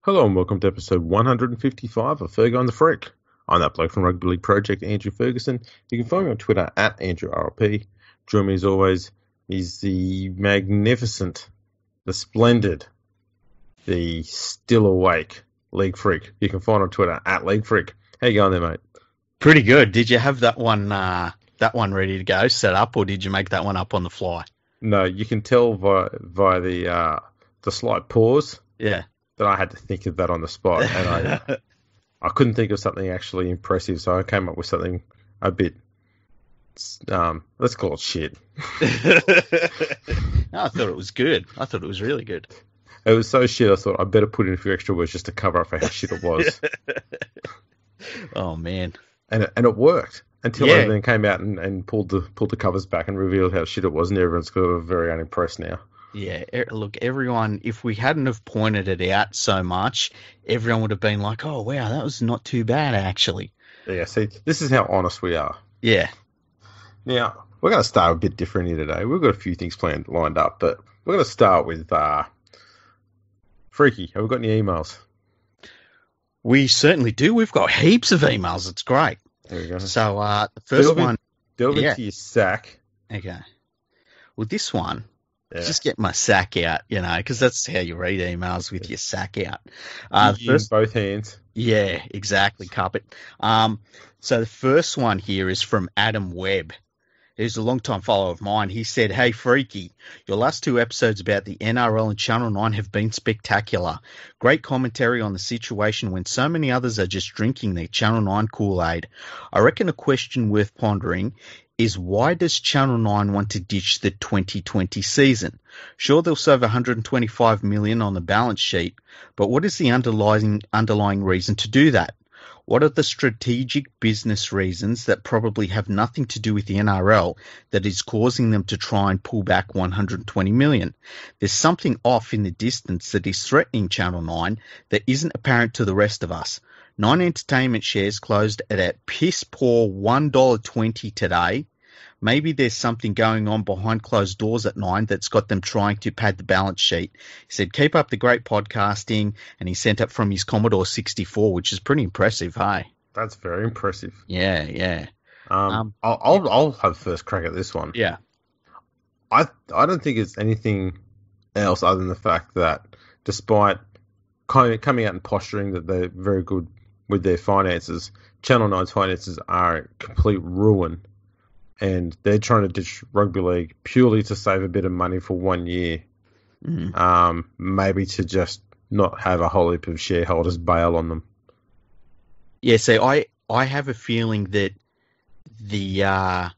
Hello and welcome to episode 155 of Fergo and the Freak. I'm that bloke from Rugby League Project, Andrew Ferguson. You can find me on Twitter at AndrewRLP. Join me as always is the magnificent, the splendid, the still awake League Freak. You can find on Twitter at League Freak. How you going there, mate? Pretty good. Did you have that one ready to go, set up, or did you make that one up on the fly? No, you can tell via the slight pause Yeah. that I had to think of that on the spot, and I couldn't think of something actually impressive, so I came up with something a bit, let's call it shit. No, I thought it was good. I thought it was really good. It was so shit, I thought I'd better put in a few extra words just to cover up for how shit it was. Oh, man. And it worked, until Yeah. I then came out and pulled the covers back and revealed how shit it was, and everyone's kind of very unimpressed now. Yeah, look, everyone, if we hadn't have pointed it out so much, everyone would have been like, oh, wow, that was not too bad, actually. Yeah, see, this is how honest we are. Yeah. Now, we're going to start a bit different here today. We've got a few things lined up, but we're going to start with Freaky. Have we got any emails? We certainly do. We've got heaps of emails. It's great. There we go. So, the first one... Delve into your sack. Okay. Well, this one... Yeah. Just get my sack out, because that's how you read emails, with your sack out. In both hands. Yeah, exactly, carpet. So the first one here is from Adam Webb, who's a long-time follower of mine. He said, "Hey, Freaky, your last two episodes about the NRL and Channel 9 have been spectacular. Great commentary on the situation when so many others are just drinking their Channel 9 Kool-Aid. I reckon a question worth pondering is, why does Channel 9 want to ditch the 2020 season? Sure, they'll save $125 million on the balance sheet, but what is the underlying reason to do that? What are the strategic business reasons that probably have nothing to do with the NRL that is causing them to try and pull back $120 million? There's something off in the distance that is threatening Channel 9 that isn't apparent to the rest of us. Nine Entertainment shares closed at a piss poor $1.20 today. Maybe there's something going on behind closed doors at Nine that's got them trying to pad the balance sheet." He said, "Keep up the great podcasting," and he sent it from his Commodore 64, which is pretty impressive, hey? That's very impressive. Yeah, yeah. I'll have first crack at this one. Yeah. I don't think it's anything else other than the fact that despite coming out and posturing that they're very good with their finances, Channel 9's finances are a complete ruin. And they're trying to ditch rugby league purely to save a bit of money for 1 year. Mm. Maybe to just not have a whole heap of shareholders bail on them. Yeah, so I have a feeling that the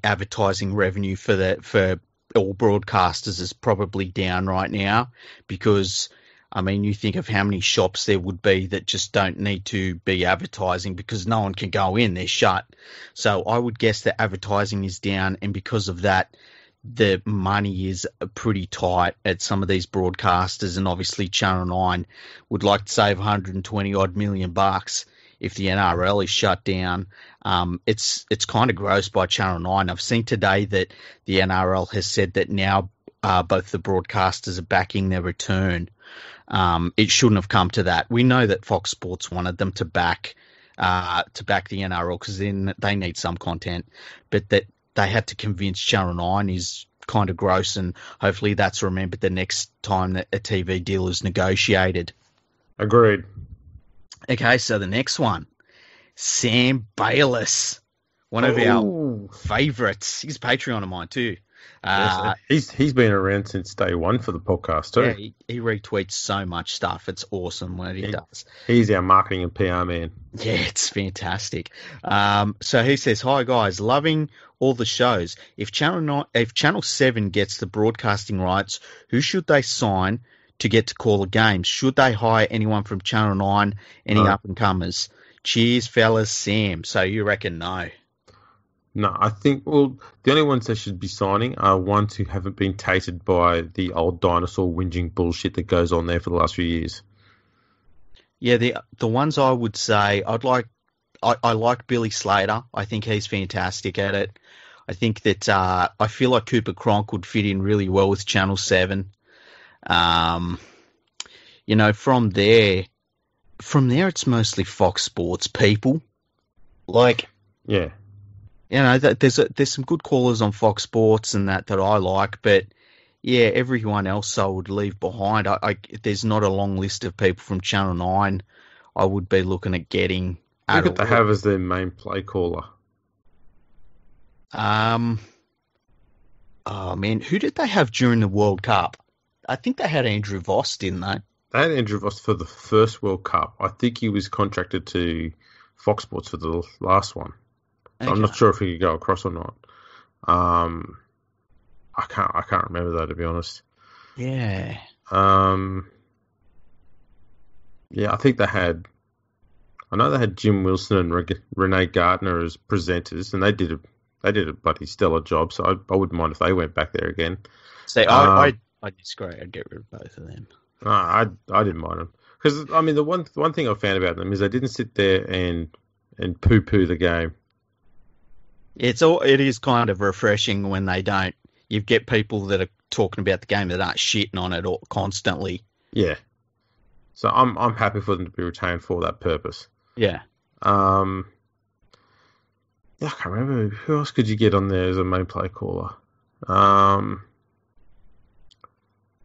advertising revenue for all broadcasters is probably down right now, because you think of how many shops there would be that just don't need to be advertising because no one can go in, they're shut. So I would guess that advertising is down, and because of that, the money is pretty tight at some of these broadcasters, and obviously Channel 9 would like to save 120 odd million bucks if the NRL is shut down. It's kind of gross by Channel 9. I've seen today that the NRL has said that now both the broadcasters are backing their return. It shouldn't have come to that. We know that Fox Sports wanted them to back the NRL because then they need some content, but that they had to convince Channel 9 is kind of gross, and hopefully that's remembered the next time that a TV deal is negotiated. Agreed. Okay, so the next one, Sam Bayless, one of our favourites. He's a Patreon of mine too. Yes, he's been around since day one for the podcast too. Yeah, he retweets so much stuff. It's awesome what he does. He's our marketing and PR man. Yeah, it's fantastic. So he says, "Hi guys, loving all the shows. If Channel 7 gets the broadcasting rights, who should they sign to get to call the games? Should they hire anyone from Channel 9, any up and comers? Cheers, fellas, Sam." So you reckon no? No, I think, the only ones they should be signing are ones who haven't been tainted by the old dinosaur whinging bullshit that goes on there for the last few years. Yeah, the ones I would say, I like Billy Slater. I think he's fantastic at it. I think that I feel like Cooper Cronk would fit in really well with Channel 7. from there, it's mostly Fox Sports people. Like, Yeah. there's some good callers on Fox Sports and that I like, but yeah, everyone else I would leave behind. There's not a long list of people from Channel 9 I would be looking at getting. Who could they have as their main play caller? Oh man, who did they have during the World Cup? I think they had Andrew Voss, didn't they? They had Andrew Voss for the first World Cup. I think he was contracted to Fox Sports for the last one. Okay. I'm not sure if he could go across or not. I can't remember though, to be honest. Yeah. Yeah, I think I know they had Jim Wilson and Renee Gardner as presenters, and they did a bloody stellar job. So I wouldn't mind if they went back there again. See, I disagree. I'd get rid of both of them. I didn't mind them because the one thing I found about them is they didn't sit there and poo-poo the game. It is kind of refreshing when they don't. You get people that are talking about the game that aren't shitting on it constantly. Yeah. So I'm happy for them to be retained for that purpose. Yeah. Yeah, I can't remember who else could you get on there as a main play caller.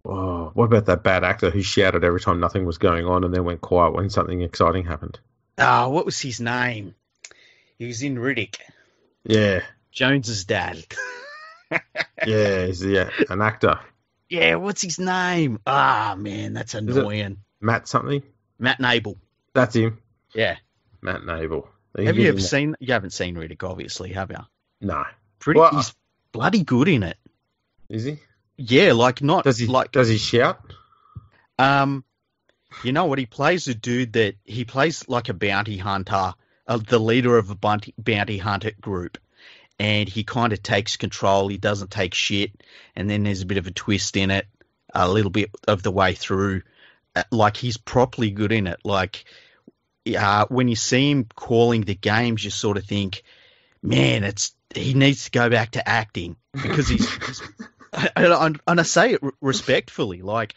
What about that bad actor who shouted every time nothing was going on and then went quiet when something exciting happened? What was his name? He was in Riddick. Yeah. Jones's dad. Yeah, he's an actor. Yeah, what's his name? Man, that's annoying. Matt something? Matt Nable. That's him. Yeah. Matt Nable. Have you ever seen... You haven't seen Riddick, obviously, have you? No. He's bloody good in it. Is he? Yeah, like not... Does he shout? You know what? He plays a dude he plays like a bounty hunter, the leader of a bounty hunter group. And he kind of takes control. He doesn't take shit. And then there's a bit of a twist in it, a little bit of the way through. Like, he's properly good in it. Like, when you see him calling the games, you sort of think, man, he needs to go back to acting. Because he's and I say it respectfully, like,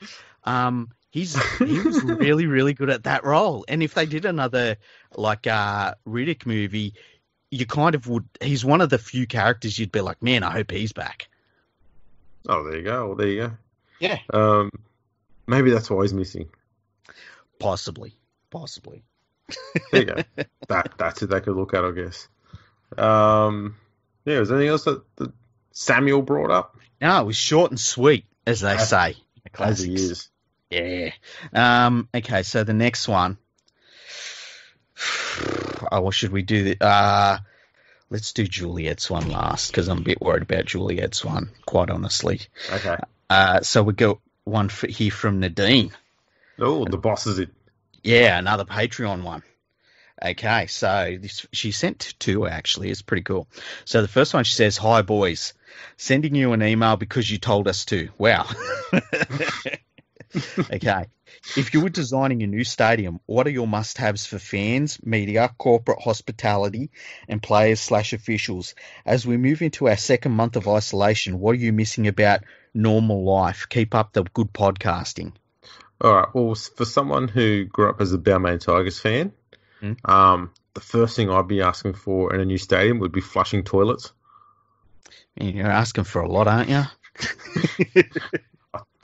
he was really, really good at that role. And if they did another, like, Riddick movie, you kind of would. He's one of the few characters you'd be like, man, I hope he's back. Oh, there you go. Well, there you go. Yeah. Maybe that's why he's missing. Possibly. There you go. That's it. They could look at, I guess. Yeah. Was there anything else that Samuel brought up? No, it was short and sweet, as they say. As he is. Yeah. Okay. So the next one. What should we do? Let's do Juliet's one last because I'm a bit worried about Juliet's one, quite honestly. Okay. So we got one here from Nadine. Oh, the boss is it? Yeah, another Patreon one. Okay, so she sent two actually. It's pretty cool. So the first one, she says, "Hi boys, sending you an email because you told us to." Wow. Okay. If you were designing a new stadium, what are your must-haves for fans, media, corporate hospitality, and players/officials? As we move into our second month of isolation, what are you missing about normal life? Keep up the good podcasting. All right. Well, for someone who grew up as a Balmain Tigers fan, the first thing I'd be asking for in a new stadium would be flushing toilets. You're asking for a lot, aren't you?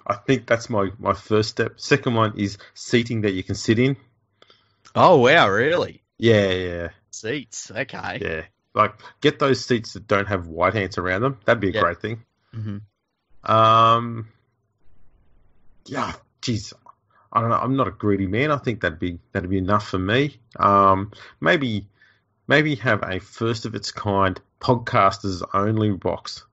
I think that's my first step. Second one is seating that you can sit in. Oh, wow, really? Yeah. Seats, okay. Yeah. Like, get those seats that don't have white ants around them. That'd be a great thing. Mm-hmm. Yeah, geez. I don't know. I'm not a greedy man. I think that'd be enough for me. Maybe have a first of its kind podcasters only box.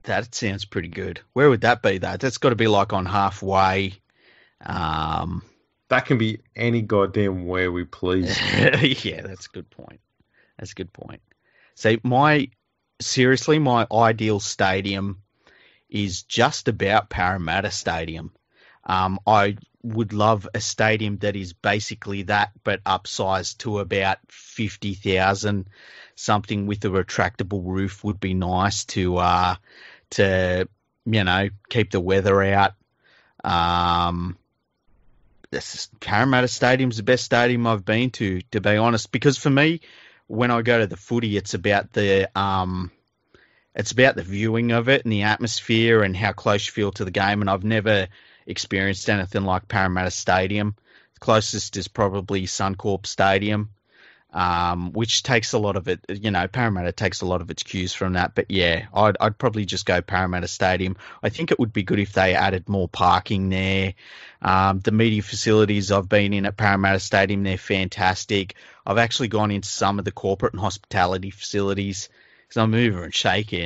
That sounds pretty good. Where would that be, though? That's got to be like on halfway. That can be any goddamn where we please. Yeah, that's a good point. See, my ideal stadium is just about Parramatta Stadium. I would love a stadium that is basically that, but upsized to about 50,000. Something with a retractable roof would be nice to keep the weather out. Parramatta Stadium's the best stadium I've been to be honest. Because for me, when I go to the footy, it's about the viewing of it and the atmosphere and how close you feel to the game. And I've never experienced anything like Parramatta Stadium. The closest is probably Suncorp Stadium, which takes a lot of it. Parramatta takes a lot of its cues from that. But yeah, I'd probably just go Parramatta Stadium. I think it would be good if they added more parking there. The media facilities I've been in at Parramatta Stadium, they're fantastic. I've actually gone into some of the corporate and hospitality facilities because I'm mover and shaker,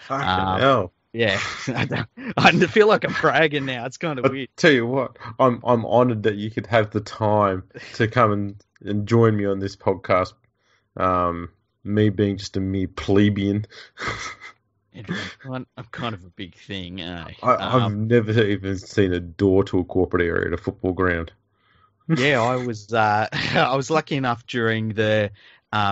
Fucking hell. Yeah, I feel like I'm bragging now. It's kind of weird. Tell you what, I'm honoured that you could have the time to come and join me on this podcast. Me being just a mere plebeian. I'm kind of a big thing. I've never even seen a door to a corporate area at a football ground. Yeah, I was lucky enough during the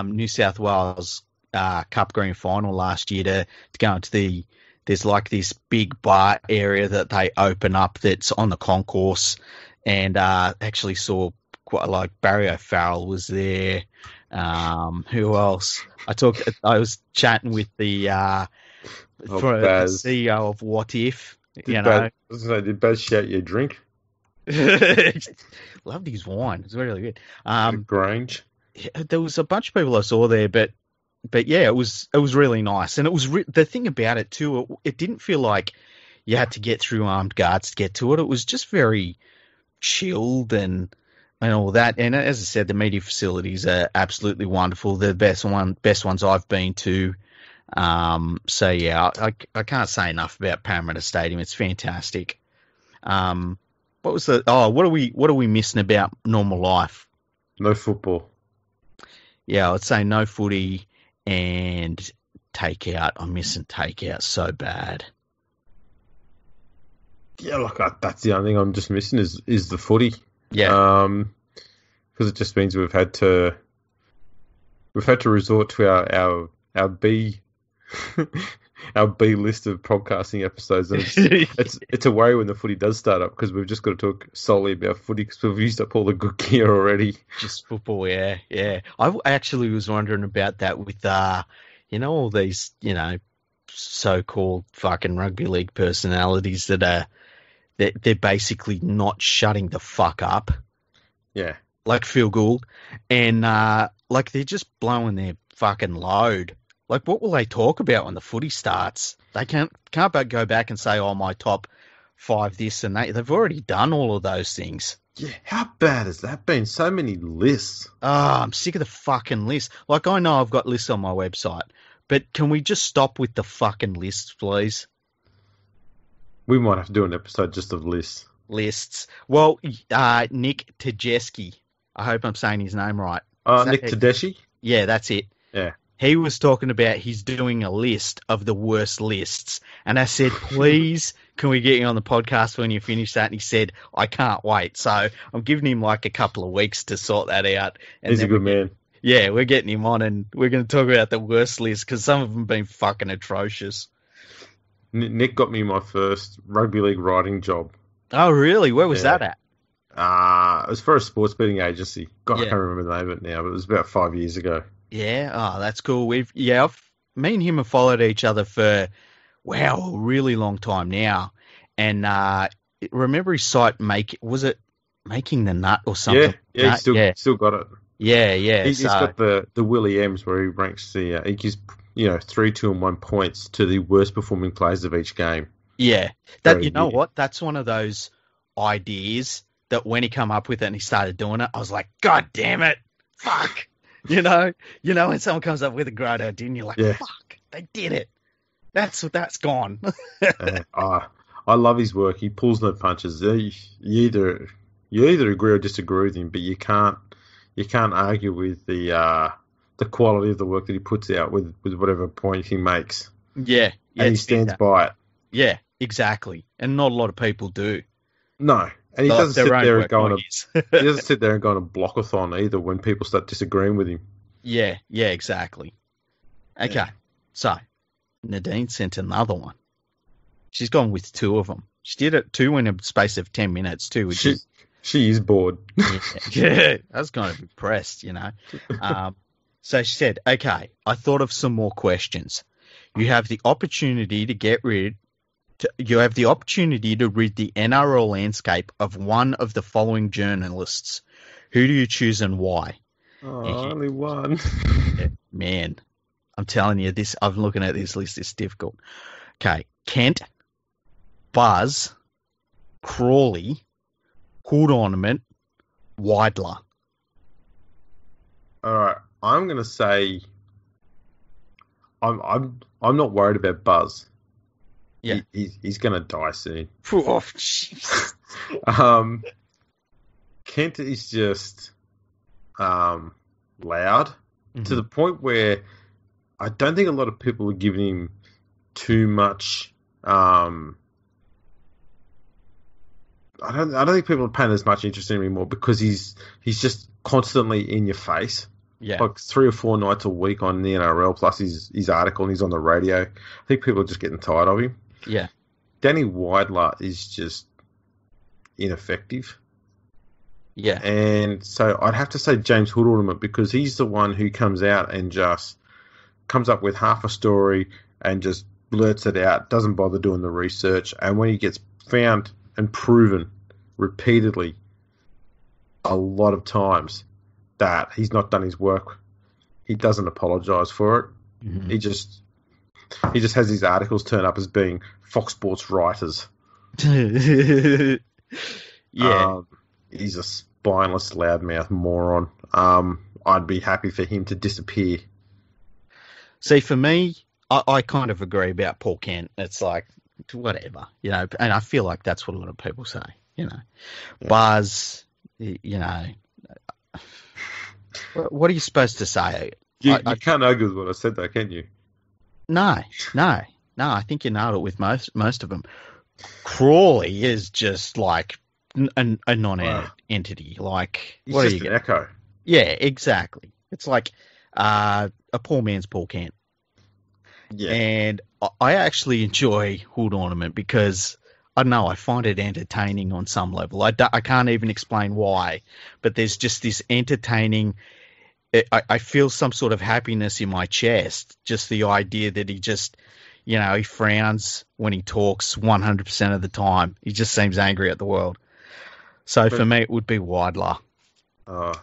New South Wales Cup Grand Final last year to go into there's like this big bar area that they open up that's on the concourse, and actually saw quite like Barry O'Farrell was there. Who else? I was chatting with the CEO of What If. Did Baz shout your drink? Loved his wine. It's really good. Grange. There was a bunch of people I saw there, but yeah, it was really nice, and it was the thing about it too. It didn't feel like you had to get through armed guards to get to it. It was just very chilled and all that. And as I said, the media facilities are absolutely wonderful. They're the best ones I've been to. So yeah, I can't say enough about Parramatta Stadium. It's fantastic. What are we missing about normal life? No football. Yeah, I'd say no footy and takeout. I'm missing takeout so bad. Yeah, look, that's the only thing I'm just missing is the footy. Yeah. Because it just means we've had to resort to our B our B list of podcasting episodes, and it's a worry when the footy does start up because we've just got to talk solely about footy because we've used up all the good gear already. Just football, yeah. I actually was wondering about that with all these so-called fucking rugby league personalities that they're basically not shutting the fuck up. Yeah. Like Phil Gould, and like they're just blowing their fucking load. Like, what will they talk about when the footy starts? They can't go back and say, "Oh, my top 5 this and that." They've already done all of those things. Yeah, how bad has that been? So many lists. I'm sick of the fucking list. Like, I know I've got lists on my website, but can we just stop with the fucking lists, please? We might have to do an episode just of lists. Lists. Well, Nick Tedeschi. I hope I'm saying his name right. Nick Tedeschi? Yeah, that's it. Yeah. He was talking about he's doing a list of the worst lists. And I said, please, can we get you on the podcast when you finish that? And he said, I can't wait. So I'm giving him like a couple of weeks to sort that out. And he's a good man. Yeah, we're getting him on and we're going to talk about the worst list because some of them have been fucking atrocious. Nick got me my first rugby league writing job. Oh, really? Where was that at? It was for a sports betting agency. God, I can't remember the name of it now, but it was about 5 years ago. Yeah, oh, that's cool. Me and him have followed each other for, a really long time now. And remember his site, was it Making the Nut or something? Yeah, he's still got it. Yeah. He's got the Willie M's where he ranks he gives 3, 2, and 1 points to the worst performing players of each game. Yeah, what? That's one of those ideas that when he come up with it and he started doing it, I was like, God damn it, fuck. When someone comes up with a great idea and you're like, fuck, they did it. That's gone. I love his work. He pulls no punches. You either agree or disagree with him, but you can't argue with the quality of the work that he puts out with whatever point he makes. Yeah. And he stands by it. Yeah, exactly. And not a lot of people do. No. And he doesn't sit there and go on a blockathon either when people start disagreeing with him. Yeah, exactly. Okay, yeah. So Nadine sent another one. She's gone with 2 of them. She did it 2 in a space of 10 minutes too, which is She is bored. Yeah, I was kind of impressed, So she said, okay, I thought of some more questions. You have the opportunity to rid the NRL landscape of one of the following journalists. Who do you choose and why? Oh, only one. Man, I'm telling you, I'm looking at this list, it's difficult. Okay, Kent, Buzz, Crawley, Hood Ornament, Weidler. All right, I'm gonna say I'm not worried about Buzz. Yeah, he's gonna die soon. Oh, jeez. Kent is just loud to the point where I don't think a lot of people are giving him too much. I don't think people are paying as much interest in him anymore because he's just constantly in your face. Yeah, like 3 or 4 nights a week on the NRL plus his article and he's on the radio. I think people are just getting tired of him. Yeah, Danny Weidler is just ineffective. Yeah, and so I'd have to say James Hood Ornament because he's the one who comes out and just comes up with half a story and just blurts it out, doesn't bother doing the research, and when he gets found and proven repeatedly a lot of times that he's not done his work, he doesn't apologise for it. Mm-hmm. He just has these articles turn up as being Fox Sports writers. Yeah. He's a spineless, loudmouth moron. I'd be happy for him to disappear. See, for me, I kind of agree about Paul Kent. It's like, whatever, and I feel like that's what a lot of people say, Yeah. Buzz, what are you supposed to say? You can't argue with what I said, though, can you? No, I think you nailed it with most of them. Crawley is just like a non-entity. Like, He's what just are you an echo. Yeah, exactly. It's like a poor man's Paul Kent. Yeah. And I actually enjoy Hood Ornament because, I don't know, I find it entertaining on some level. I can't even explain why, but there's just this entertaining... I feel some sort of happiness in my chest, just the idea that he just, he frowns when he talks 100% of the time. He just seems angry at the world. So for me, it would be Weidler. Hood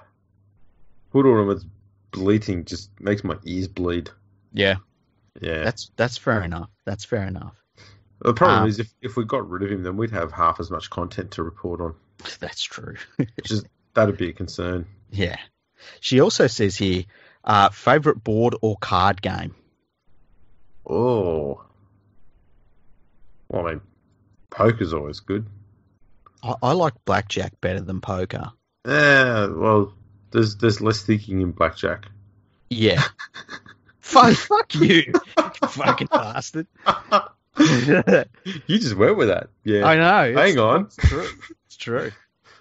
Ornament's bleating just makes my ears bleed. Yeah. Yeah. That's fair enough. That's fair enough. The problem is if we got rid of him, then we'd have half as much content to report on. That's true. That'd be a concern. Yeah. She also says here, favourite board or card game? Oh. Well, I mean, poker's always good. I like blackjack better than poker. Yeah, well, there's less thinking in blackjack. Yeah. Fuck you, fucking bastard. You just went with that. Yeah. I know. Hang on. It's true. It's true.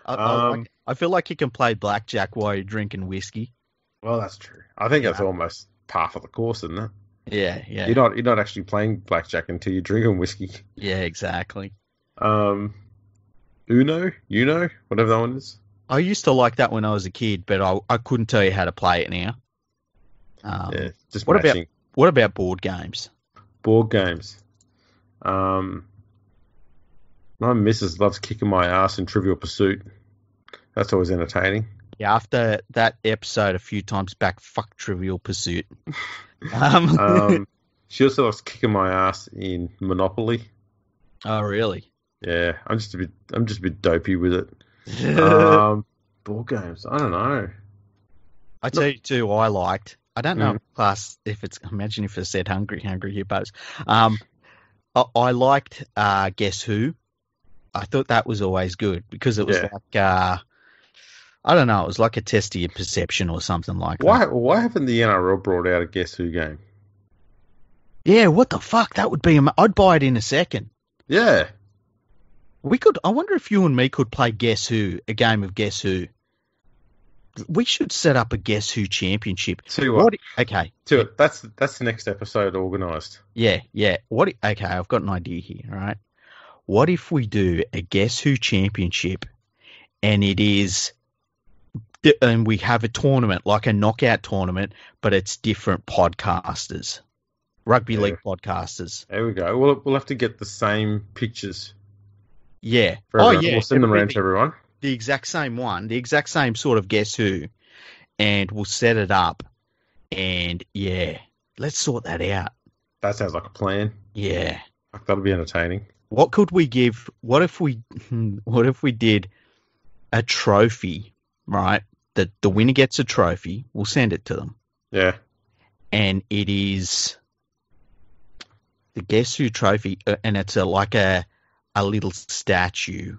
I feel like you can play blackjack while you're drinking whiskey. Well, that's true. I think that's almost par for the course, isn't it? Yeah, yeah. You're not actually playing blackjack until you're drinking whiskey. Yeah, exactly. Uno, whatever that one is. I used to like that when I was a kid, but I couldn't tell you how to play it now. Yeah, just what matching. What about board games? Board games. My missus loves kicking my ass in Trivial Pursuit. That's always entertaining. Yeah, after that episode a few times back, fuck Trivial Pursuit. She also loves kicking my ass in Monopoly. Oh, really? Yeah, I'm just a bit dopey with it. Board games, I don't know. I tell you too, I liked. I don't know if it's. Imagine if it said Hungry Hippos. I liked Guess Who. I thought that was always good because it was like I don't know, it was like a test of your perception or something like that. Why haven't the NRL brought out a Guess Who game? Yeah, what the fuck? That would be. I'd buy it in a second. Yeah. We could. I wonder if you and me could play Guess Who, a game of Guess Who. We should set up a Guess Who championship. Tell you what. Okay. That's the next episode organised. Yeah. Okay, I've got an idea here. All right. What if we do a Guess Who championship, and it is, and we have a tournament, like a knockout tournament, but it's different podcasters, rugby league podcasters. There we go. We'll have to get the same pictures. Yeah. For everyone. We'll send them around to everyone. The exact same one, the exact same sort of Guess Who, and we'll set it up. And yeah, let's sort that out. That sounds like a plan. Yeah. That'll be entertaining. What could we give? What if we did a trophy, right? That the winner gets a trophy. We'll send it to them. Yeah. And it is the Guess Who trophy, and it's like a little statue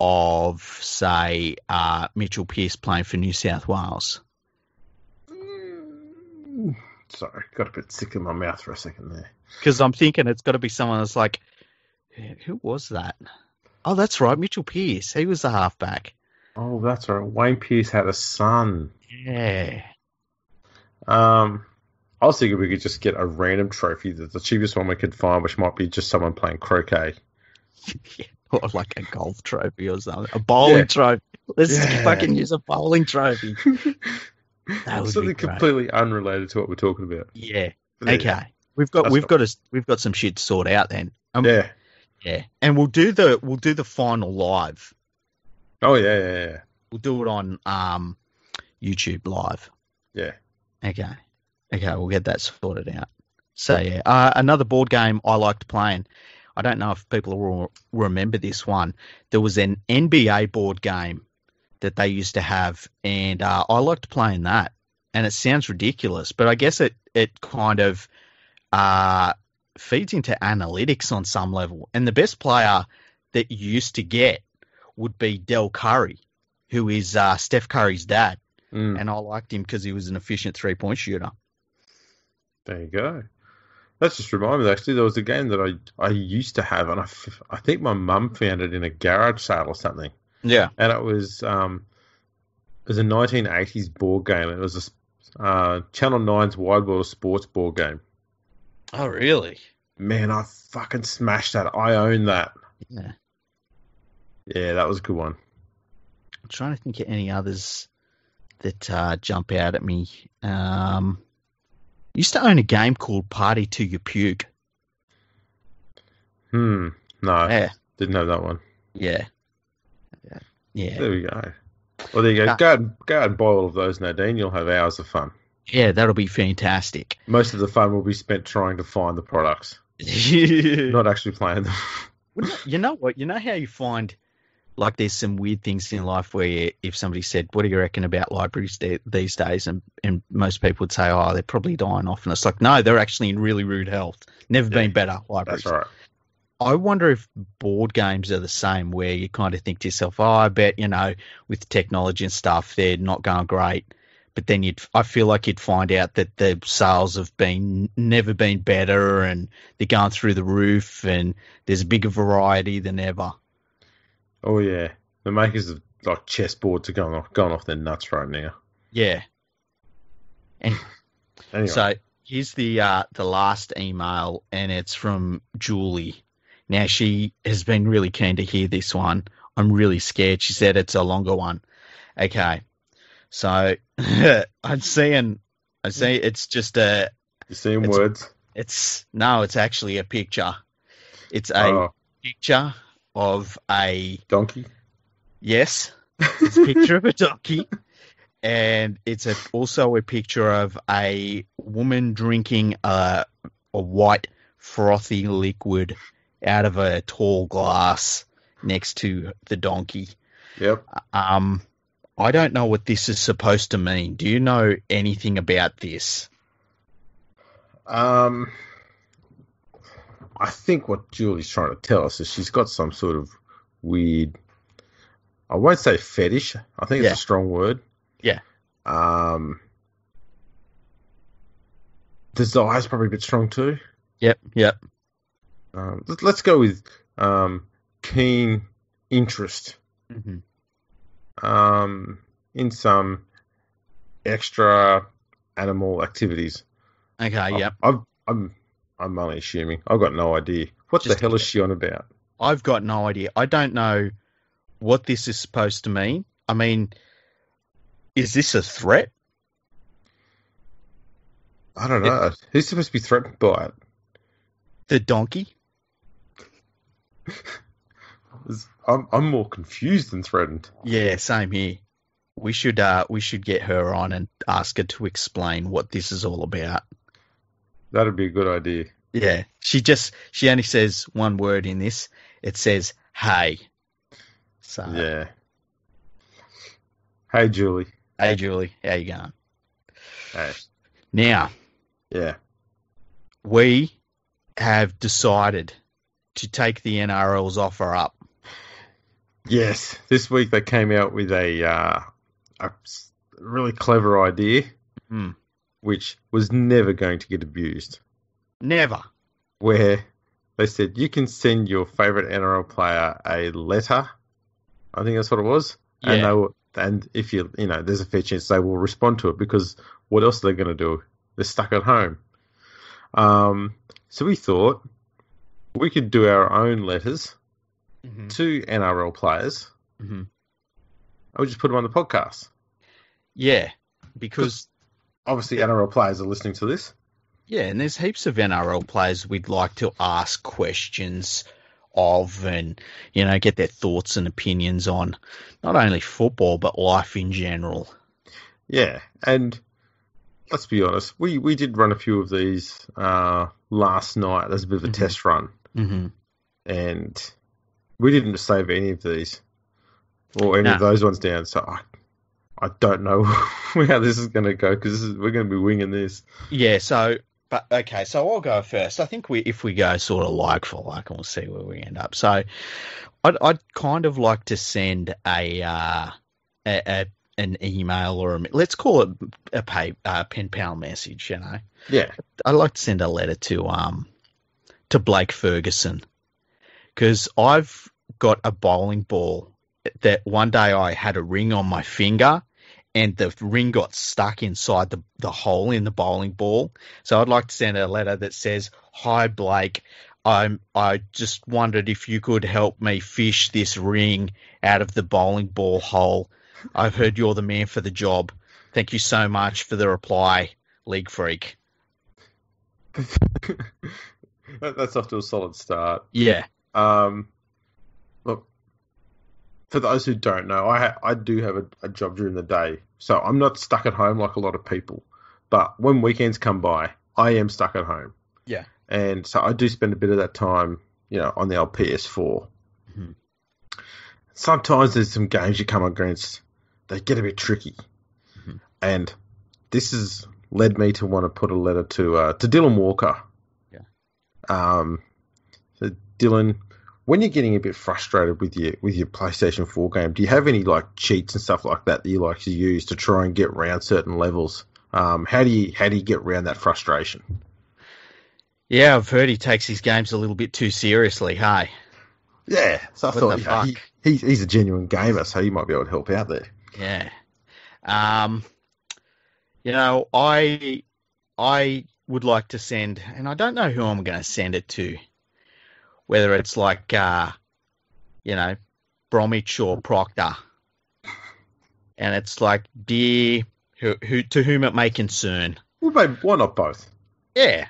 of, say, Mitchell Pearce playing for New South Wales. Sorry, got a bit sick in my mouth for a second there. Because I'm thinking it's got to be someone that's like, who was that? Oh, that's right, Mitchell Pearce. He was the halfback. Oh, that's right. Wayne Pearce had a son. Yeah. I was thinking we could just get a random trophy, the cheapest one we could find, which might be just someone playing croquet. Or like a golf trophy or something. A bowling trophy. Let's fucking use a bowling trophy. That would something be great. Completely unrelated to what we're talking about. Yeah. Okay. We've got some shit to sort out then. Yeah. Yeah. And we'll do the final live. Oh yeah. We'll do it on YouTube live. Yeah. Okay, we'll get that sorted out. So yeah, another board game I liked playing. I don't know if people will remember this one. There was an NBA board game that they used to have, and I liked playing that. And it sounds ridiculous, but I guess it kind of feeds into analytics on some level. And the best player that you used to get would be Del Curry, who is Steph Curry's dad. And I liked him because he was an efficient three-point shooter. There you go. That just reminded me, actually, there was a game that I used to have, and I think my mum found it in a garage sale or something. Yeah. And it was a 1980s board game. It was a Channel 9's Wide World of Sports board game. Oh, really? Man, I fucking smashed that. I own that. Yeah. Yeah, that was a good one. I'm trying to think of any others that jump out at me. Used to own a game called Party to Your Puke. No, didn't have that one. Yeah. There we go. Well, there you go. Go out and buy all of those, Nadine. You'll have hours of fun. Yeah, that'll be fantastic. Most of the fun will be spent trying to find the products, not actually playing them. You know what? You know how you find, like, there's some weird things in life where if somebody said, what do you reckon about libraries these days? And most people would say, oh, they're probably dying off. And it's like, no, they're actually in really rude health. Never been better, libraries. That's right. I wonder if board games are the same, where you kind of think to yourself, oh, I bet, with technology and stuff, they're not going great. But then I feel like you'd find out that the sales have never been better, and they're going through the roof, and there's a bigger variety than ever. Oh yeah, the makers of like chessboards are going off their nuts right now. Yeah. And anyway. So here's the last email, and it's from Julie. Now, she has been really keen to hear this one. I'm really scared. She said it's a longer one. Okay. So I'm seeing it's just a... You're seeing words? It's actually a picture. It's a picture of a... donkey? Yes. It's a picture of a donkey. And it's also a picture of a woman drinking a white frothy liquid out of a tall glass next to the donkey. Yep. I don't know what this is supposed to mean. Do you know anything about this? I think what Julie's trying to tell us is she's got some sort of weird, I won't say fetish. I think it's a strong word. Yeah. Desire's probably a bit strong too. Yep. Let's go with keen interest. Mm-hmm. In some extra animal activities. Okay. Yep. I'm only assuming. I've got no idea. What the hell is she on about? I've got no idea. I don't know what this is supposed to mean. I mean, is this a threat? I don't know. Who's supposed to be threatened by it? The donkey? I'm more confused than threatened. Yeah, same here. We should get her on and ask her to explain what this is all about. That'd be a good idea. Yeah, she only says one word in this. It says "hey." So yeah. Hey, Julie. Hey, Julie, how you going? Hey. Now, yeah, we have decided to take the NRL's offer up. Yes, this week they came out with a really clever idea, which was never going to get abused. Never. Where they said you can send your favourite NRL player a letter. I think that's what it was. Yeah. And if there's a fair chance they will respond to it, because what else are they going to do? They're stuck at home. So we thought we could do our own letters to NRL players. I would just put them on the podcast. Yeah, because obviously NRL players are listening to this. Yeah, and there's heaps of NRL players we'd like to ask questions of and, get their thoughts and opinions on not only football, but life in general. Yeah, and let's be honest, we did run a few of these last night as a bit of a test run. And we didn't save any of these or any of those ones down, so I don't know how this is going to go, because we're going to be winging this. Yeah, so I'll go first. I think if we go sort of like for like, and we'll see where we end up. So I'd kind of like to send an email or let's call it a pen pal message. Yeah, I'd like to send a letter to Blake Ferguson, because I've got a bowling ball that one day I had a ring on my finger, and the ring got stuck inside the hole in the bowling ball. So I'd like to send a letter that says, "Hi, Blake. I just wondered if you could help me fish this ring out of the bowling ball hole. I've heard you're the man for the job. Thank you so much for the reply, League Freak." That's off to a solid start. Yeah. Look, for those who don't know, I do have a job during the day, so I'm not stuck at home like a lot of people. But when weekends come by, I am stuck at home. Yeah. And so I do spend a bit of that time, on the old PS4. Sometimes there's some games you come against, they get a bit tricky. And this has led me to want to put a letter to Dylan Walker. Yeah. So Dylan, when you're getting a bit frustrated with your PlayStation 4 game, do you have any like cheats and stuff like that you like to use to try and get around certain levels? How do you get around that frustration? Yeah, I've heard he takes his games a little bit too seriously. Hey. Yeah, so I thought he's a genuine gamer, so he might be able to help out there. Yeah. I would like to send, and I don't know who I'm going to send it to, whether it's like, Bromwich or Proctor. And it's like, dear, to whom it may concern. Well, maybe, why not both? Yeah.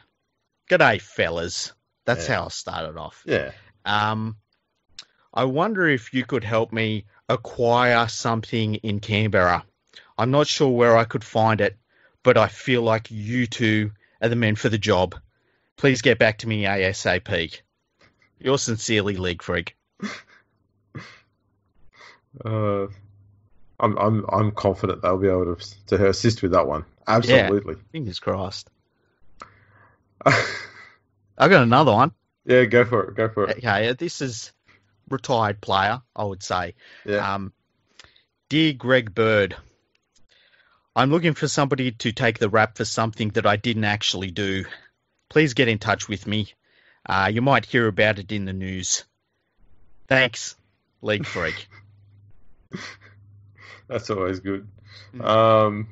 G'day, fellas. That's how I started off. Yeah. I wonder if you could help me acquire something in Canberra. I'm not sure where I could find it, but I feel like you two are the men for the job. Please get back to me ASAP. Yours sincerely, League Freak. I'm confident they'll be able to assist with that one. Absolutely. Yeah, fingers crossed. I've got another one. Yeah, go for it. Okay, this is retired player, I would say. Yeah. Dear Greg Bird, I'm looking for somebody to take the rap for something that I didn't actually do. Please get in touch with me. You might hear about it in the news. Thanks, League Freak. That's always good. I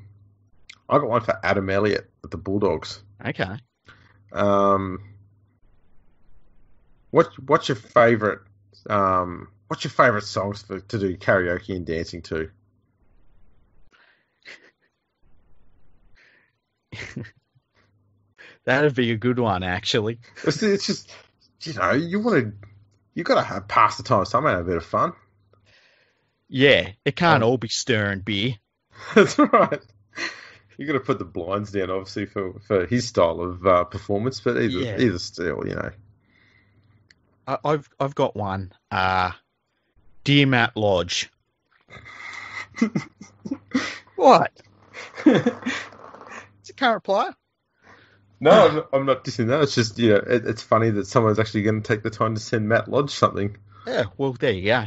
got one for Adam Elliott at the Bulldogs. Okay. What's your favourite? What's What's your favourite songs to do karaoke and dancing to? That'd be a good one, actually. It's just, you got to pass the time somehow, have a bit of fun. Yeah, it can't all be stirring beer. That's right. You got to put the blinds down, obviously, for his style of performance, but either still, I've got one. Dear Matt Lodge. What? It's a current player. No, I'm not dissing that. It's just, it's funny that someone's actually going to take the time to send Matt Lodge something. Yeah, well, there you go.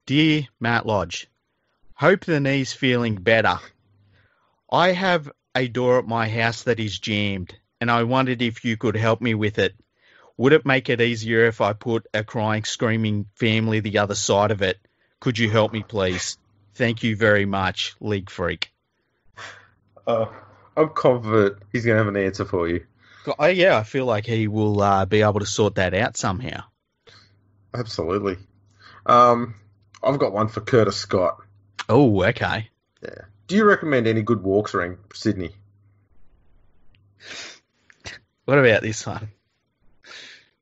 Dear Matt Lodge, hope the knee's feeling better. I have a door at my house that is jammed, and I wondered if you could help me with it. Would it make it easier if I put a crying, screaming family the other side of it? Could you help me, please? Thank you very much, League Freak. I'm confident he's going to have an answer for you. Yeah, I feel like he will be able to sort that out somehow. Absolutely. I've got one for Curtis Scott. Oh, okay. Yeah. Do you recommend any good walks around Sydney? What about this one?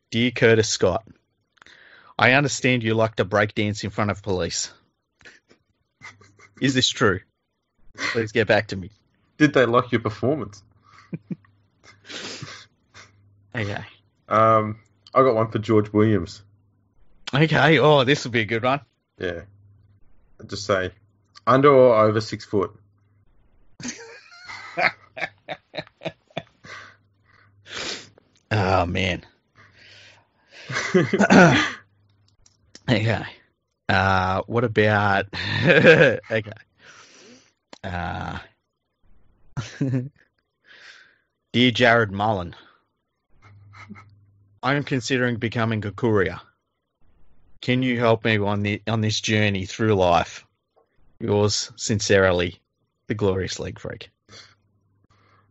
Dear Curtis Scott, I understand you like to break dance in front of police. Is this true? Please get back to me. Did they like your performance? Okay. I got one for George Williams. Okay. Oh, this will be a good one. Yeah. I'd just say, under or over 6 foot. Oh, man. Okay. What about... okay. Dear Jared Mullen, I am considering becoming a courier. Can you help me on this journey through life? Yours sincerely, the Glorious League Freak.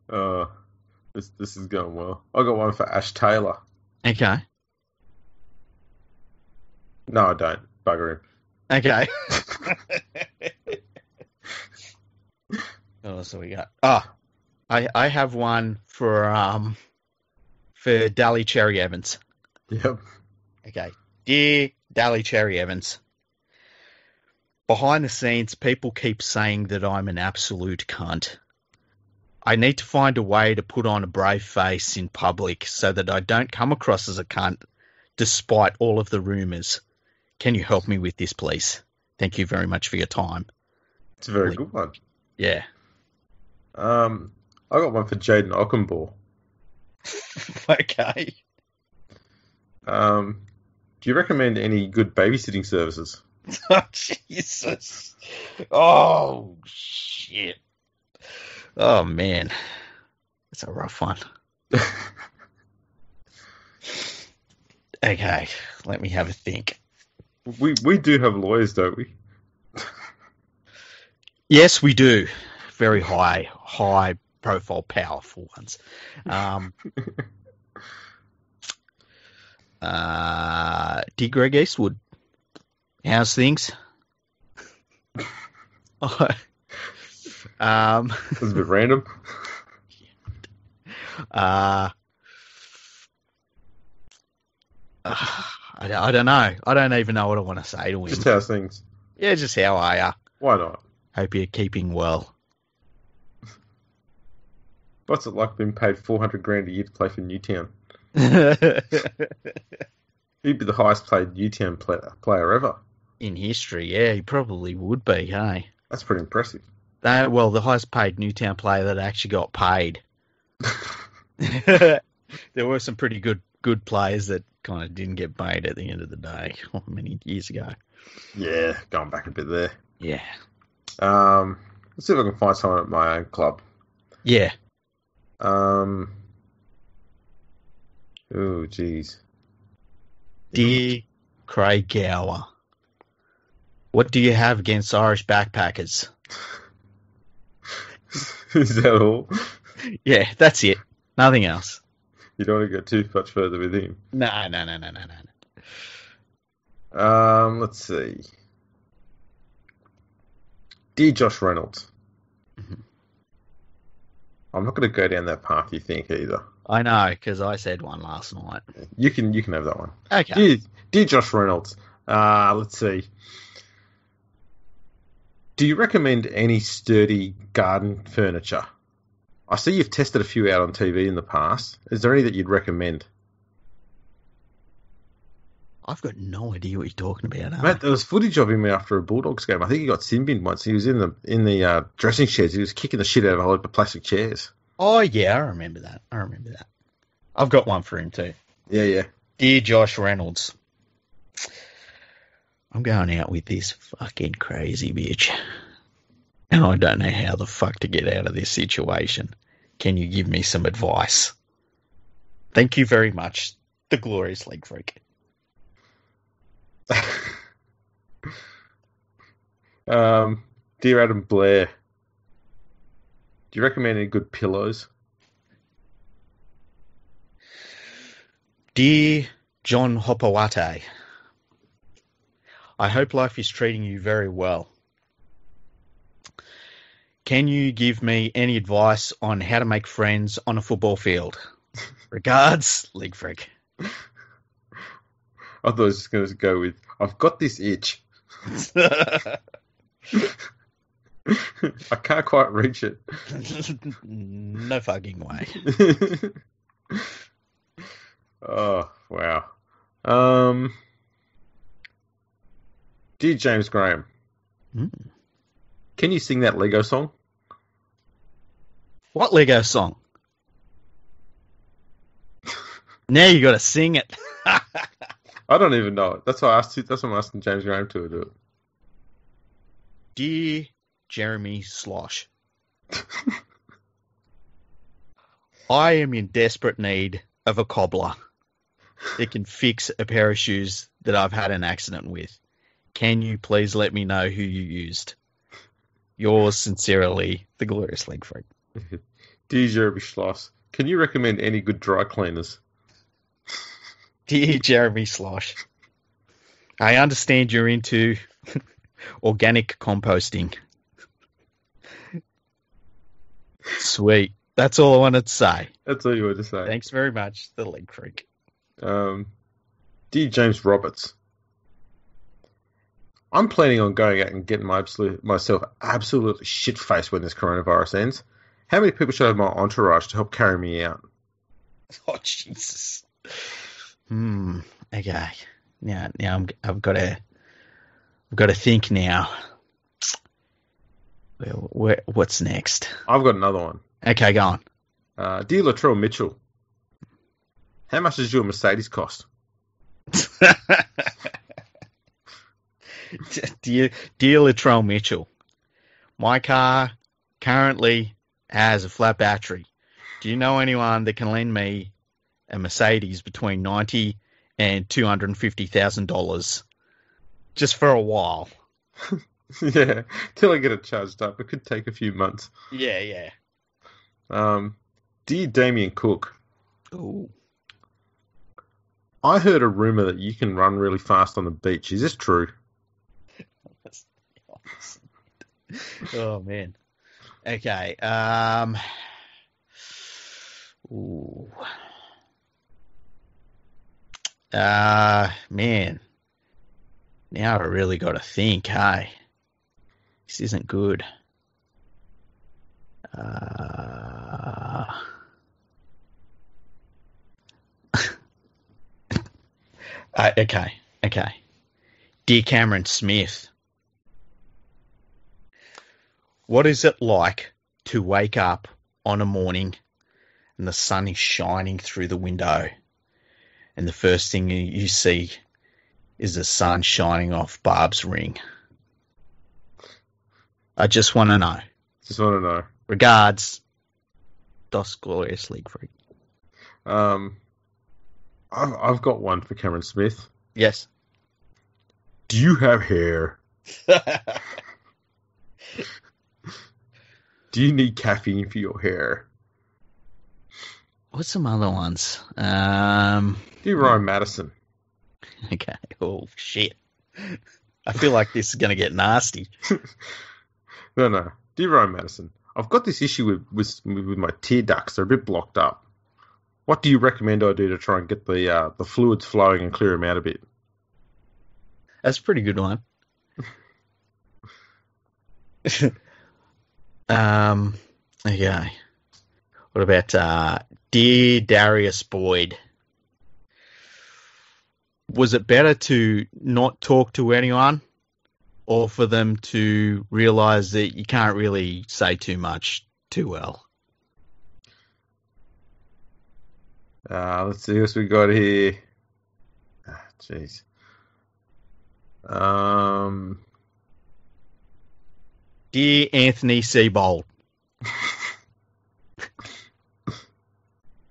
This is going well. I got one for Ash Taylor. Okay. No, I don't. Bugger him. Okay. What else have we got? I have one for Dally Cherry Evans. Yep. Okay. Dear Dally Cherry Evans, behind the scenes, people keep saying that I'm an absolute cunt. I need to find a way to put on a brave face in public so that I don't come across as a cunt, despite all of the rumours. Can you help me with this, please? Thank you very much for your time. It's a very good one. Yeah. I got one for Jaden Ockenbaugh. Okay. Do you recommend any good babysitting services? Oh, Jesus. Oh, shit. Oh, man. That's a rough one. Okay, let me have a think. We do have lawyers, don't we? Yes, we do. Very high profile, powerful ones. Dear Greg Eastwood, how's things? That's a bit random. I don't know. I don't even know what I want to say to him. Just how's things? Yeah, just how are ya? Why not? Hope you're keeping well. What's it like being paid $400,000 a year to play for Newtown? He'd be the highest paid Newtown player ever. In history, yeah, he probably would be, hey? That's pretty impressive. Well, the highest paid Newtown player that actually got paid. There were some pretty good players that kind of didn't get paid at the end of the day, many years ago. Yeah, going back a bit there. Yeah. Let's see if I can find someone at my own club. Yeah. Oh, geez. Dear Craig Gower, what do you have against Irish backpackers? Is that all? Yeah, that's it. Nothing else. You don't want to go too much further with him. No. Let's see. Dear Josh Reynolds. Mhm. I'm not going to go down that path you think either. I know, because I said one last night. You can have that one. Okay. Dear Josh Reynolds. Let's see. Do you recommend any sturdy garden furniture? I see you've tested a few out on TV in the past. Is there any that you'd recommend? I've got no idea what you're talking about. Mate, there was footage of him after a Bulldogs game. I think he got sin-binned once. He was in the dressing sheds. He was kicking the shit out of a lot of plastic chairs. Oh, yeah, I remember that. I've got one for him too. Yeah. Dear Josh Reynolds, I'm going out with this fucking crazy bitch. And I don't know how the fuck to get out of this situation. Can you give me some advice? Thank you very much, the Glorious League Freak. Dear Adam Blair, do you recommend any good pillows? Dear John Hopawate, I hope life is treating you very well. Can you give me any advice on how to make friends on a football field? Regards, League Freak. I thought I was just going to go with, I've got this itch. I can't quite reach it. No fucking way. Oh, wow. Dear James Graham, can you sing that Lego song? What Lego song? Now you got to sing it. I don't even know it. That's why I asked you. That's why I'm asking James Graham to do it. Dear Jeremy Slosh, I am in desperate need of a cobbler that can fix a pair of shoes that I've had an accident with. Can you please let me know who you used? Yours sincerely, the Glorious League Freak. Dear Jeremy Schloss, can you recommend any good dry cleaners? Dear Jeremy Slosh, I understand you're into organic composting. Sweet. That's all I wanted to say. That's all you wanted to say. Thanks very much, the League Freak. Dear James Roberts, I'm planning on going out and getting myself absolutely shit-faced when this coronavirus ends. How many people should I have my entourage to help carry me out? Oh, Jesus. Okay. Now I've got to think now. What's next? I've got another one. Okay, go on. Dear Latrell Mitchell, how much does your Mercedes cost? Dear Latrell Mitchell, my car currently has a flat battery. Do you know anyone that can lend me a Mercedes between $90,000 and $250,000 just for a while? Yeah, till I get it charged up. It could take a few months. Yeah. Dear Damien Cook, Ooh. I heard a rumour that you can run really fast on the beach. Is this true? Oh, man. Okay. Ooh. Man. Now I really got to think, hey. This isn't good. Okay. Dear Cameron Smith, what is it like to wake up on a morning and the sun is shining through the window and the first thing you see is the sun shining off Barb's ring? I just want to know. Just want to know. Regards, Dos Glorious League Freak. I've got one for Cameron Smith. Yes. Do you have hair? Do you need caffeine for your hair? What's some other ones? Do you Ryan Madison? Okay. Oh, shit. I feel like this is going to get nasty. No. Dear Ryan Madison, I've got this issue with my tear ducts. They're a bit blocked up. What do you recommend I do to try and get the fluids flowing and clear them out a bit? That's a pretty good one. Okay. What about Dear Darius Boyd? Was it better to not talk to anyone, or for them to realise that you can't really say too much too well? Let's see what we got here. Jeez. Dear Anthony Seabold,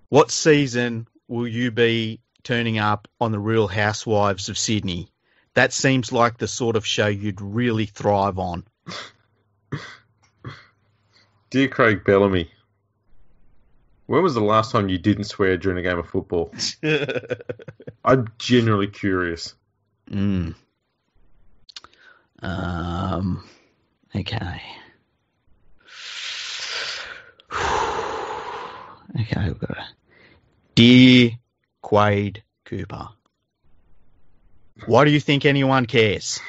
what season will you be turning up on The Real Housewives of Sydney? That seems like the sort of show you'd really thrive on. Dear Craig Bellamy, when was the last time you didn't swear during a game of football? I'm genuinely curious. Okay. Okay, we've got a Dear Quade Cooper. Why do you think anyone cares?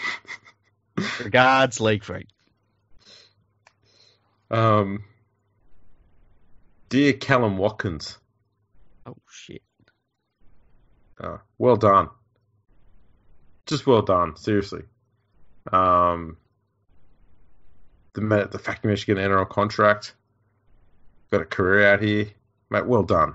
Regards, League Freak. Dear Callum Watkins. Oh, shit. Well done. Just well done, seriously. The fact you managed to get an NRL contract, got a career out here, mate, well done.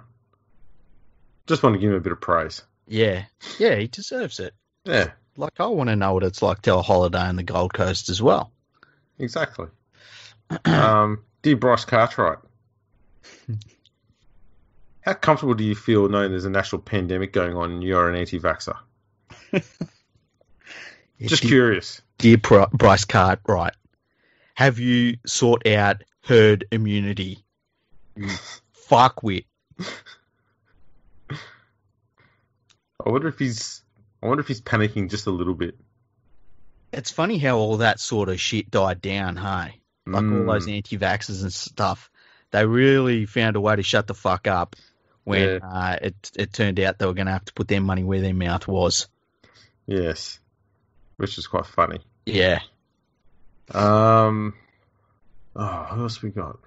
Just want to give him a bit of praise. Yeah, he deserves it. Yeah. Like, I want to know what it's like to have a holiday on the Gold Coast as well. Exactly. Dear Bryce Cartwright, how comfortable do you feel knowing there's a national pandemic going on and you're an anti-vaxxer? Just curious. Dear Bryce Cartwright, have you sought out herd immunity? You fuckwit. I wonder if he's panicking just a little bit. It's funny how all that sort of shit died down, hey? Like all those anti-vaxxers and stuff. They really found a way to shut the fuck up when it turned out they were going to have to put their money where their mouth was. Yes. Which is quite funny. Yeah. Who else we got?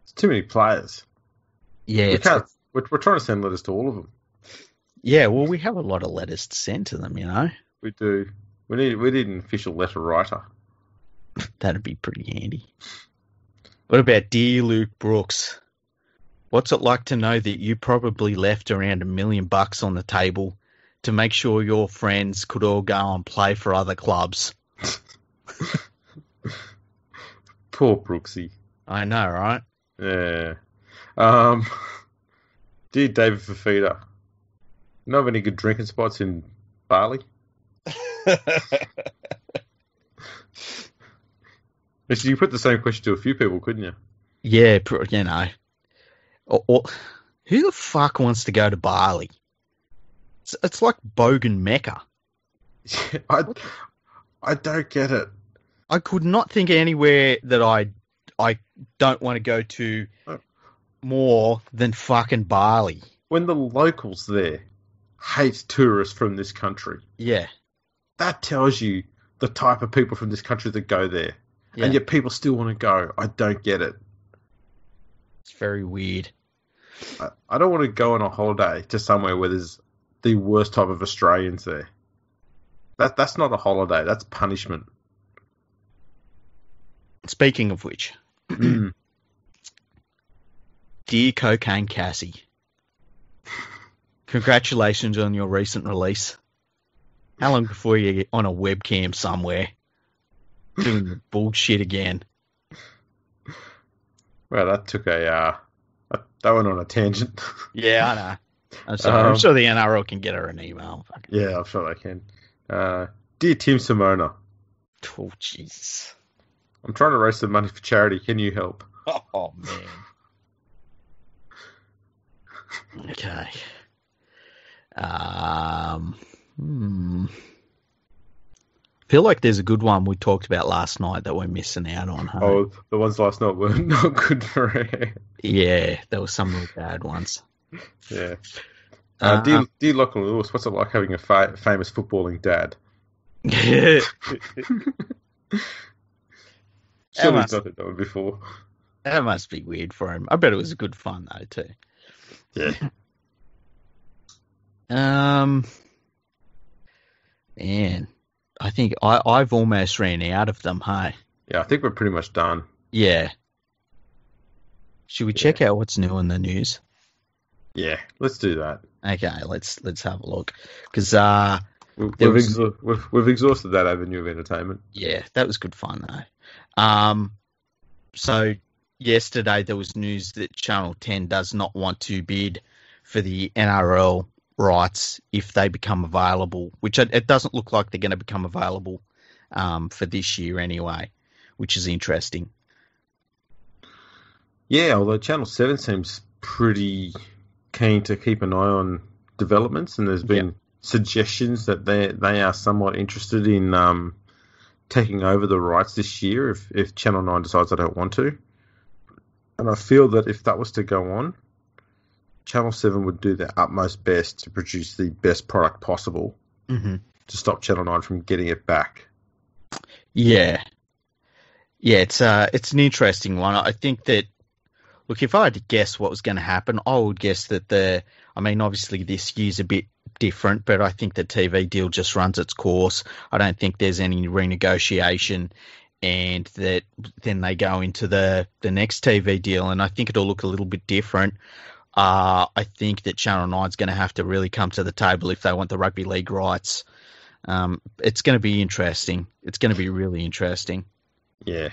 It's too many players. Yeah. We're trying to send letters to all of them. Yeah, well, we have a lot of letters to send to them, you know. We do. We need an official letter writer. That'd be pretty handy. What about Dear Luke Brooks? What's it like to know that you probably left around $1 million on the table to make sure your friends could all go and play for other clubs? Poor Brooksy. I know, right? Yeah. Dear David Fafita, know of any good drinking spots in Bali? You put the same question to a few people, couldn't you? Yeah, you know. Who the fuck wants to go to Bali? It's like Bogan Mecca. I don't get it. I could not think of anywhere that I don't want to go to more than fucking Bali. When the locals there hate tourists from this country. Yeah. That tells you the type of people from this country that go there. Yeah. And yet people still want to go. I don't get it. It's very weird. I don't want to go on a holiday to somewhere where there's the worst type of Australians there. That's not a holiday. That's punishment. Speaking of which, Dear Cocaine Cassie, congratulations on your recent release. How long before you get on a webcam somewhere doing the bullshit again? Well, that took that went on a tangent. Yeah, I know. I'm sorry. I'm sure the NRL can get her an email. Yeah, I'm sure they can. Dear Tim Simona. Oh, Jesus. I'm trying to raise some money for charity. Can you help? Oh, man. Okay. Hmm. Feel like there's a good one we talked about last night that we're missing out on. Hey? Oh, the ones last night were not good for air. Yeah, there were some real bad ones. Yeah. Um, Dear Lachlan Lewis, what's it like having a famous footballing dad? that Surely he's must not done it before. that must be weird for him. I bet it was good fun though too. Yeah. Man, I think I've almost ran out of them. Hey, Yeah, I think we're pretty much done. yeah. Should we check out what's new in the news? Yeah, let's do that. Okay, let's have a look because We've exhausted that avenue of entertainment. yeah, that was good fun though. So yesterday there was news that Channel 10 does not want to bid for the NRL rights if they become available, which it doesn't look like they're going to become available for this year anyway, which is interesting. Yeah, although Channel 7 seems pretty keen to keep an eye on developments, and there's been suggestions that they are somewhat interested in taking over the rights this year if Channel 9 decides they don't want to. And I feel that if that was to go on, Channel 7 would do their utmost best to produce the best product possible to stop Channel 9 from getting it back. Yeah. Yeah, it's an interesting one. I think that, look, if I had to guess what was going to happen, I would guess that obviously this year's a bit different, but I think the TV deal just runs its course. I don't think there's any renegotiation, and that then they go into the next TV deal, and I think it'll look a little bit different. I think that Channel 9's going to have to really come to the table if they want the rugby league rights. It's going to be interesting. It's going to be really interesting. Yeah.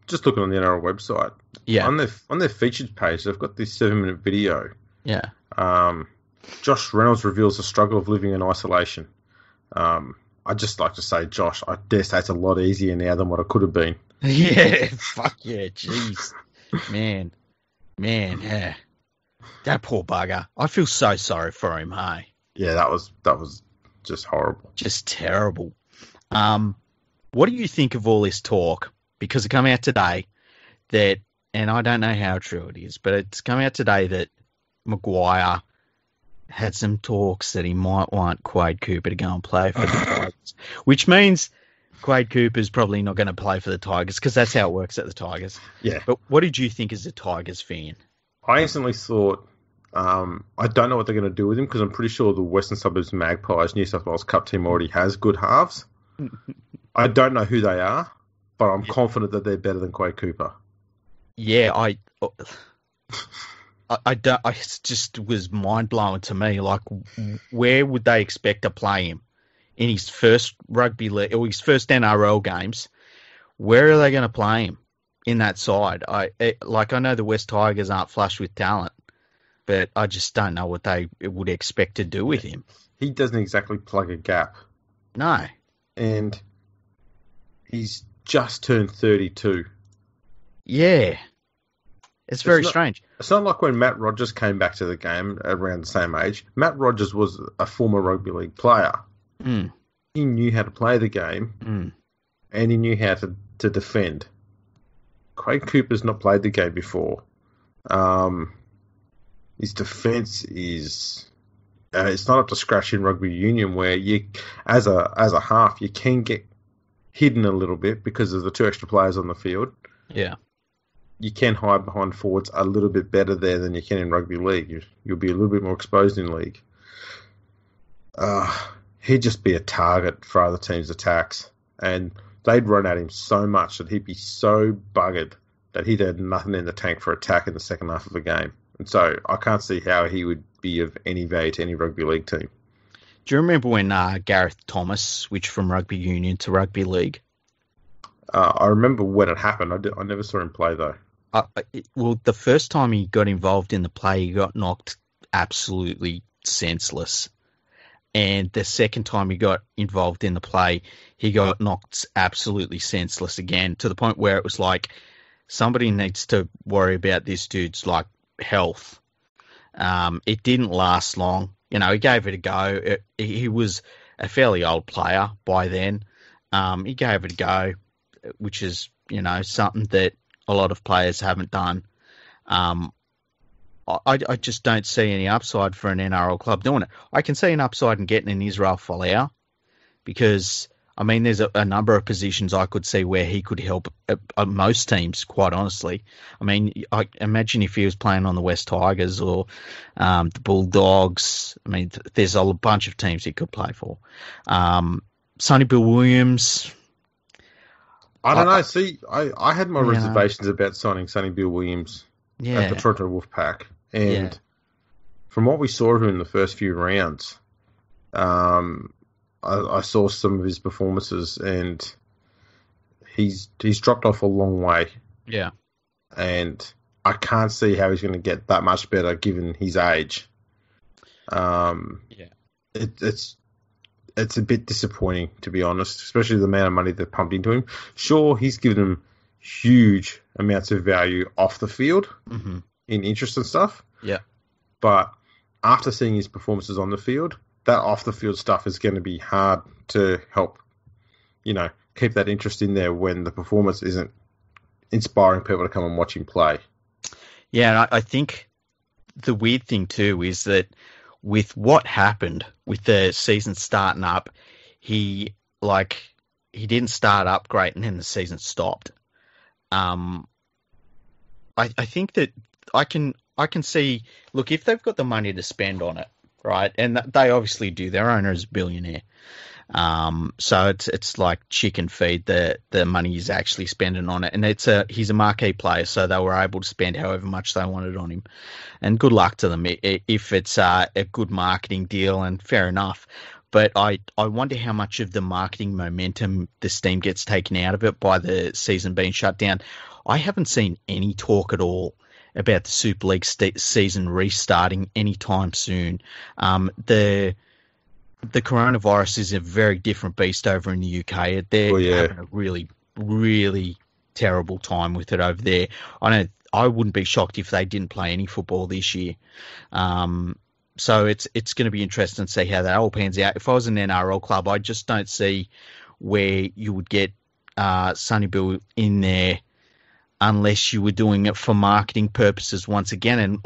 Just looking on the NRL website. Yeah. On their featured page, they've got this 7-minute video. Yeah. Josh Reynolds reveals the struggle of living in isolation. I'd just like to say, Josh, I dare say it's a lot easier now than what it could have been. Yeah, fuck yeah, jeez. Man, yeah. That poor bugger. I feel so sorry for him, hey? Yeah, that was just horrible. Just terrible. What do you think of all this talk? Because it came out today that, and I don't know how true it is, but it's come out today that Maguire had some talks that he might want Quade Cooper to go and play for the Tigers, which means Quade Cooper's probably not going to play for the Tigers because that's how it works at the Tigers. Yeah. But what did you think as a Tigers fan? I instantly thought, I don't know what they're going to do with him because I'm pretty sure the Western Suburbs Magpies New South Wales Cup team already has good halves. I don't know who they are, but I'm confident that they're better than Quade Cooper. Yeah, I just was mind blowing to me. Like, where would they expect to play him in his first rugby league or his first NRL games? Where are they going to play him in that side? I know the West Tigers aren't flush with talent, but I just don't know what they would expect to do with him. He doesn't exactly plug a gap. No, and he's just turned 32. Yeah. It's very strange. It's not like when Matt Rogers came back to the game around the same age. Matt Rogers was a former rugby league player. Mm. He knew how to play the game, and he knew how to defend. Quade Cooper's not played the game before. His defence is it's not up to scratch in rugby union, where you, as a half, you can get hidden a little bit because of the two extra players on the field. Yeah. You can hide behind forwards a little bit better there than you can in rugby league. You'll be a little bit more exposed in league. He'd just be a target for other teams' attacks, and they'd run at him so much that he'd be so buggered that he'd have nothing in the tank for attack in the second half of a game. And so I can't see how he would be of any value to any rugby league team. Do you remember when Gareth Thomas switched from rugby union to rugby league? I remember when it happened. I never saw him play, though. Well, the first time he got involved in the play, he got knocked absolutely senseless. And the second time he got involved in the play, he got knocked absolutely senseless again, to the point where it was like, somebody needs to worry about this dude's, like, health. It didn't last long. he gave it a go. He was a fairly old player by then. He gave it a go, which is, something that a lot of players haven't done. I just don't see any upside for an NRL club doing it. I can see an upside in getting an Israel Folau because, there's a number of positions I could see where he could help most teams, quite honestly. I imagine if he was playing on the West Tigers or the Bulldogs. There's a bunch of teams he could play for. Sonny Bill Williams. I don't know. See, I had my reservations about signing Sonny Bill Williams at the Toronto Wolfpack. And from what we saw of him in the first few rounds, I saw some of his performances, and he's dropped off a long way. Yeah. And I can't see how he's going to get that much better given his age. It's a bit disappointing, to be honest, especially the amount of money they've pumped into him. Sure, he's given them huge amounts of value off the field in interest and stuff. Yeah. But after seeing his performances on the field, that off-the-field stuff is going to be hard to help, keep that interest in there when the performance isn't inspiring people to come and watch him play. Yeah, and I think the weird thing, too, is that with what happened with the season starting up, he didn't start up great and then the season stopped. I think that I can see, look, if they've got the money to spend on it, right, and they obviously do. Their owner is a billionaire. So it's like chicken feed the money he's actually spending on it. And he's a marquee player, so they were able to spend however much they wanted on him. And good luck to them if it's a good marketing deal, and fair enough. But I wonder how much of the marketing momentum the steam gets taken out of it by the season being shut down. I haven't seen any talk at all about the Super League season restarting anytime soon. The coronavirus is a very different beast over in the UK. They're having a really, really terrible time with it over there. I wouldn't be shocked if they didn't play any football this year. So it's going to be interesting to see how that all pans out. If I was an NRL club, I just don't see where you would get Sonny Bill in there unless you were doing it for marketing purposes once again. And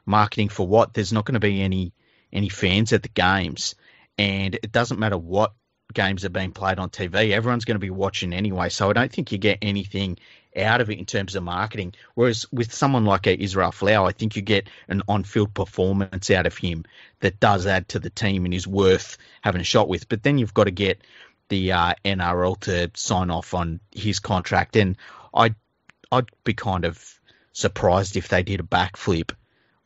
marketing for what? There's not going to be any fans at the games. And it doesn't matter what games are being played on TV. Everyone's going to be watching anyway. So I don't think you get anything out of it in terms of marketing. Whereas with someone like Israel Folau, I think you get an on-field performance out of him that does add to the team and is worth having a shot with. But then you've got to get the NRL to sign off on his contract. And I'd be kind of surprised if they did a backflip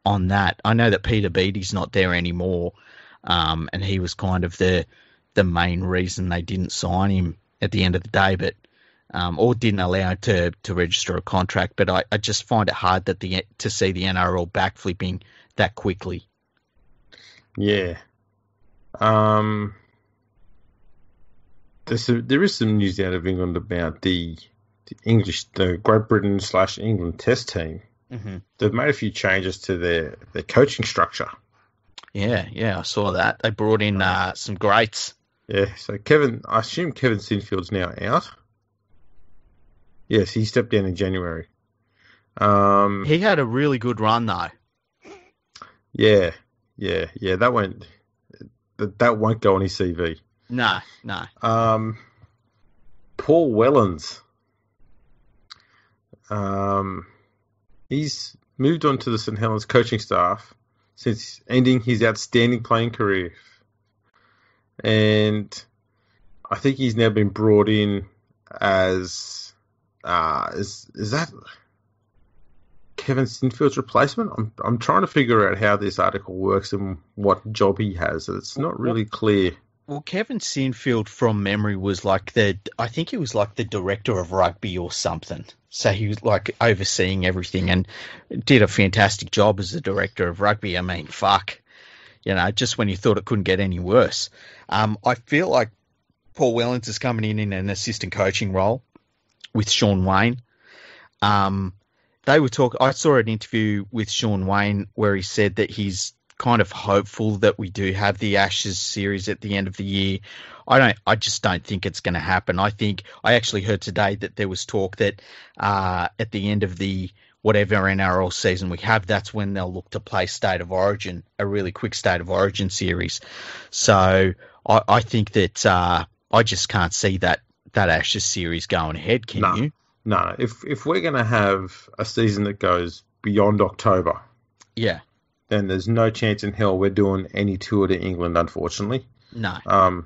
on that. I know that Peter Beattie's not there anymore. And he was kind of the main reason they didn't sign him at the end of the day, but or didn't allow him to register a contract. But I just find it hard to see the NRL backflipping that quickly. Yeah. There is some news out of England about the Great Britain / England Test team. Mm-hmm. They've made a few changes to their coaching structure. Yeah, I saw that. They brought in some greats. Yeah, so I assume Kevin Sinfield's now out. Yes, he stepped down in January. He had a really good run, though. Yeah, that won't go on his CV. No. Paul Wellens. He's moved on to the St Helens coaching staff since ending his outstanding playing career. And I think he's now been brought in as is that Kevin Sinfield's replacement? I'm trying to figure out how this article works and what job he has. It's not really clear. Well, Kevin Sinfield, from memory, was I think he was like the director of rugby or something. So he was like overseeing everything and did a fantastic job as the director of rugby. I mean, fuck, just when you thought it couldn't get any worse. I feel like Paul Wellens is coming in an assistant coaching role with Sean Wayne. They were talking. I saw an interview with Sean Wayne where he said that he's kind of hopeful that we do have the Ashes series at the end of the year. I just don't think it's going to happen. I actually heard today that there was talk that at the end of the whatever NRL season we have, that's when they'll look to play State of Origin, a really quick State of Origin series. So I think that I just can't see that Ashes series going ahead. Can you? No. If we're going to have a season that goes beyond October, yeah, then there's no chance in hell we're doing any tour to England, unfortunately. No.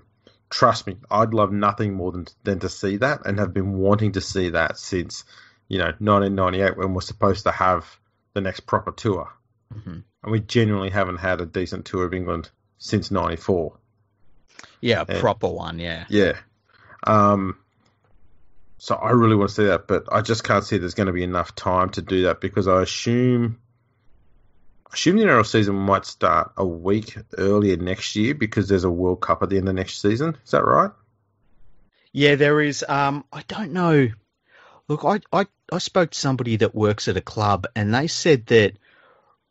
Trust me, I'd love nothing more than to see that, and have been wanting to see that since, 1998, when we're supposed to have the next proper tour. Mm-hmm. And we genuinely haven't had a decent tour of England since 94. Yeah, proper one, yeah. Yeah. So I really want to see that, but I just can't see there's going to be enough time to do that, because I assume the NRL season might start a week earlier next year because there's a World Cup at the end of next season. Is that right? Yeah, there is. I don't know. Look, I spoke to somebody that works at a club, and they said that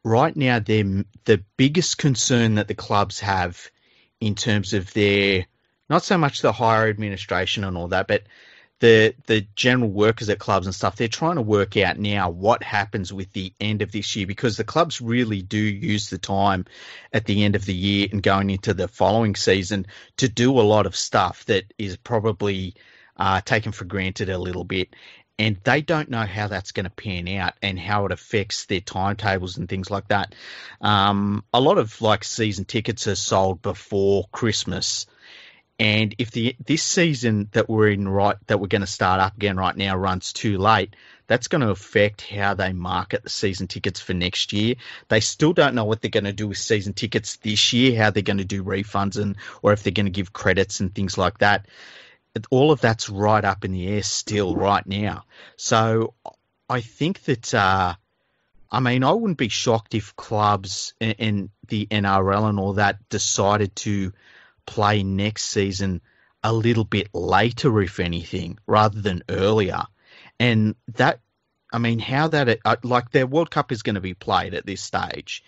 right now the biggest concern that the clubs have in terms of their, not so much the higher administration and all that, but the general workers at clubs and stuff, they're trying to work out now what happens with the end of this year, because the clubs really do use the time at the end of the year and going into the following season to do a lot of stuff that is probably taken for granted a little bit. And they don't know how that's going to pan out and how it affects their timetables and things like that. A lot of season tickets are sold before Christmas. And if this season that we're in that we're going to start up again right now runs too late, that's going to affect how they market the season tickets for next year. They still don't know what they're going to do with season tickets this year, how they're going to do refunds or if they're going to give credits and things like that. All of that's right up in the air still right now. So I think that, I wouldn't be shocked if clubs and the NRL and all that decided to play next season a little bit later, if anything, rather than earlier. And that, how that, their World Cup is going to be played at this stage.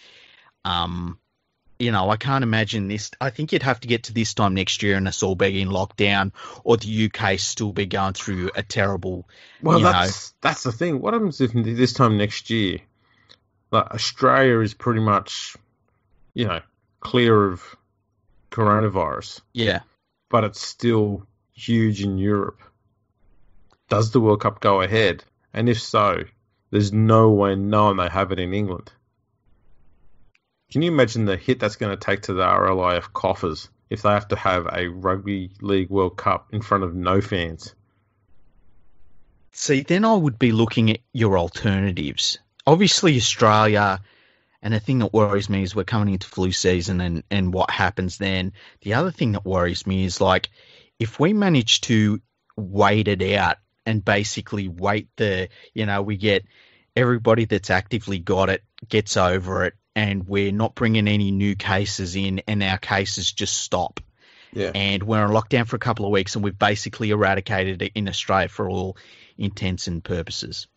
I can't imagine this. I think you'd have to get to this time next year and us all be in lockdown, or the UK still be going through a terrible, that's the thing. What happens if this time next year, Australia is pretty much, clear of coronavirus. Yeah. But it's still huge in Europe. Does the World Cup go ahead? And if so, there's no way knowing they have it in England. Can you imagine the hit that's going to take to the RLIF coffers if they have to have a Rugby League World Cup in front of no fans? See, then I would be looking at your alternatives. Obviously, Australia, and the thing that worries me is we're coming into flu season and what happens then. The other thing that worries me is, if we manage to wait it out and basically wait we get everybody that's actively got it gets over it, and we're not bringing any new cases in, and our cases just stop. Yeah. And we're on lockdown for a couple of weeks, and we've basically eradicated it in Australia for all intents and purposes.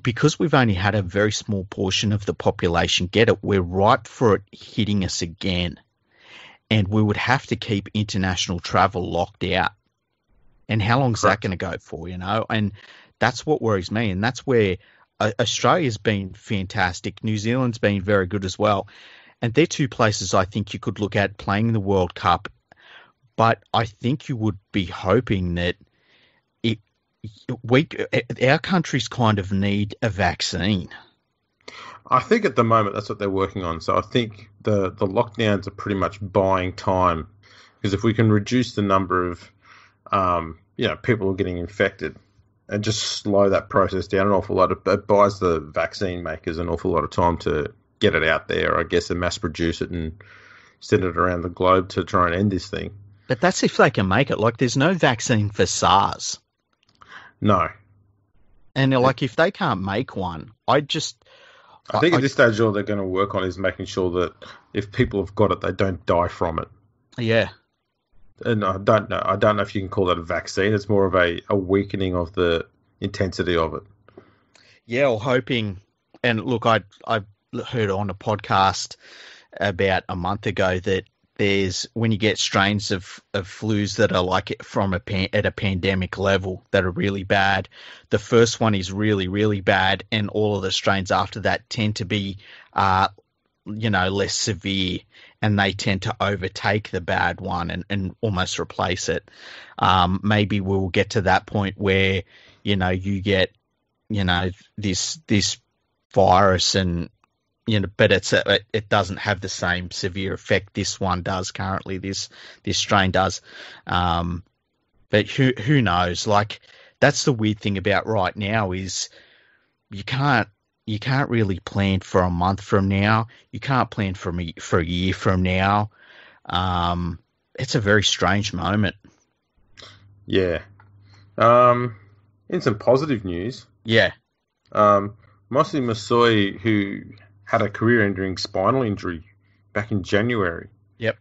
Because we've only had a very small portion of the population get it, we're ripe for it hitting us again. And we would have to keep international travel locked out. And how long is that going to go for, And that's what worries me. And that's where Australia's been fantastic. New Zealand's been very good as well. And they're two places I think you could look at playing the World Cup. But I think you would be hoping that our countries kind of need a vaccine. I think at the moment that's what they're working on. So I think the lockdowns are pretty much buying time, because if we can reduce the number of people who are getting infected and just slow that process down an awful lot, it buys the vaccine makers an awful lot of time to get it out there, I guess, and mass produce it and send it around the globe to try and end this thing. But that's if they can make it. There's no vaccine for SARS. No. And if they can't make one, I think at this stage all they're going to work on is making sure that if people have got it, they don't die from it. Yeah. And I don't know if you can call that a vaccine. It's more of a weakening of the intensity of it. Yeah, or hoping And look, I heard on a podcast about a month ago that there's when you get strains of flus that are like from at a pandemic level that are really bad. The first one is really, really bad, and all of the strains after that tend to be, less severe, and they tend to overtake the bad one and almost replace it. Maybe we'll get to that point where, you get, this virus and, but it doesn't have the same severe effect this one does currently. This strain does, but who knows? Like, that's the weird thing about right now is you can't really plan for a month from now. You can't plan for a year from now. It's a very strange moment. Yeah. In some positive news, yeah. Mosi Masoi, who had a career-ending spinal injury back in January. Yep.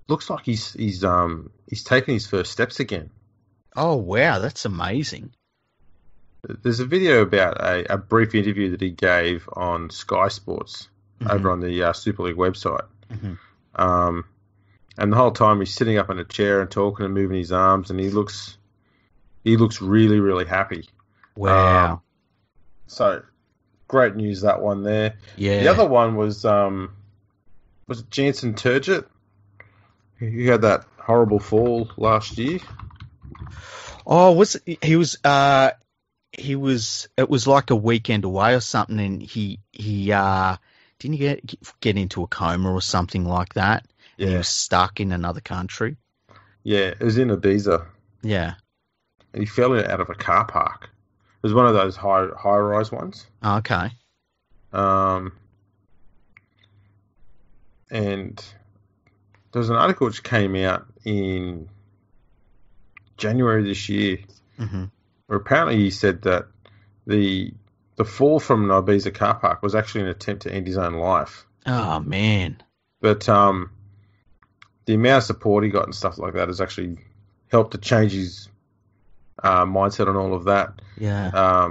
Looks like he's taken his first steps again. Oh wow, that's amazing. There's a video about a brief interview that he gave on Sky Sports over on the Super League website. And the whole time he's sitting up in a chair and talking and moving his arms, and he looks really, really happy. Wow. So great news, that one there. Yeah. The other one was it Jansen Turgid, who had that horrible fall last year? Oh, it was like a weekend away or something, and he didn't he get into a coma or something like that? Yeah. And he was stuck in another country. Yeah, it was in Ibiza. Yeah. And he fell out of a car park. It was one of those high-rise ones. Okay. And there was an article which came out in January this year, where apparently he said that the fall from an Ibiza car park was actually an attempt to end his own life. Oh man! But the amount of support he got and stuff like that has actually helped to change his mindset on all of that. Yeah.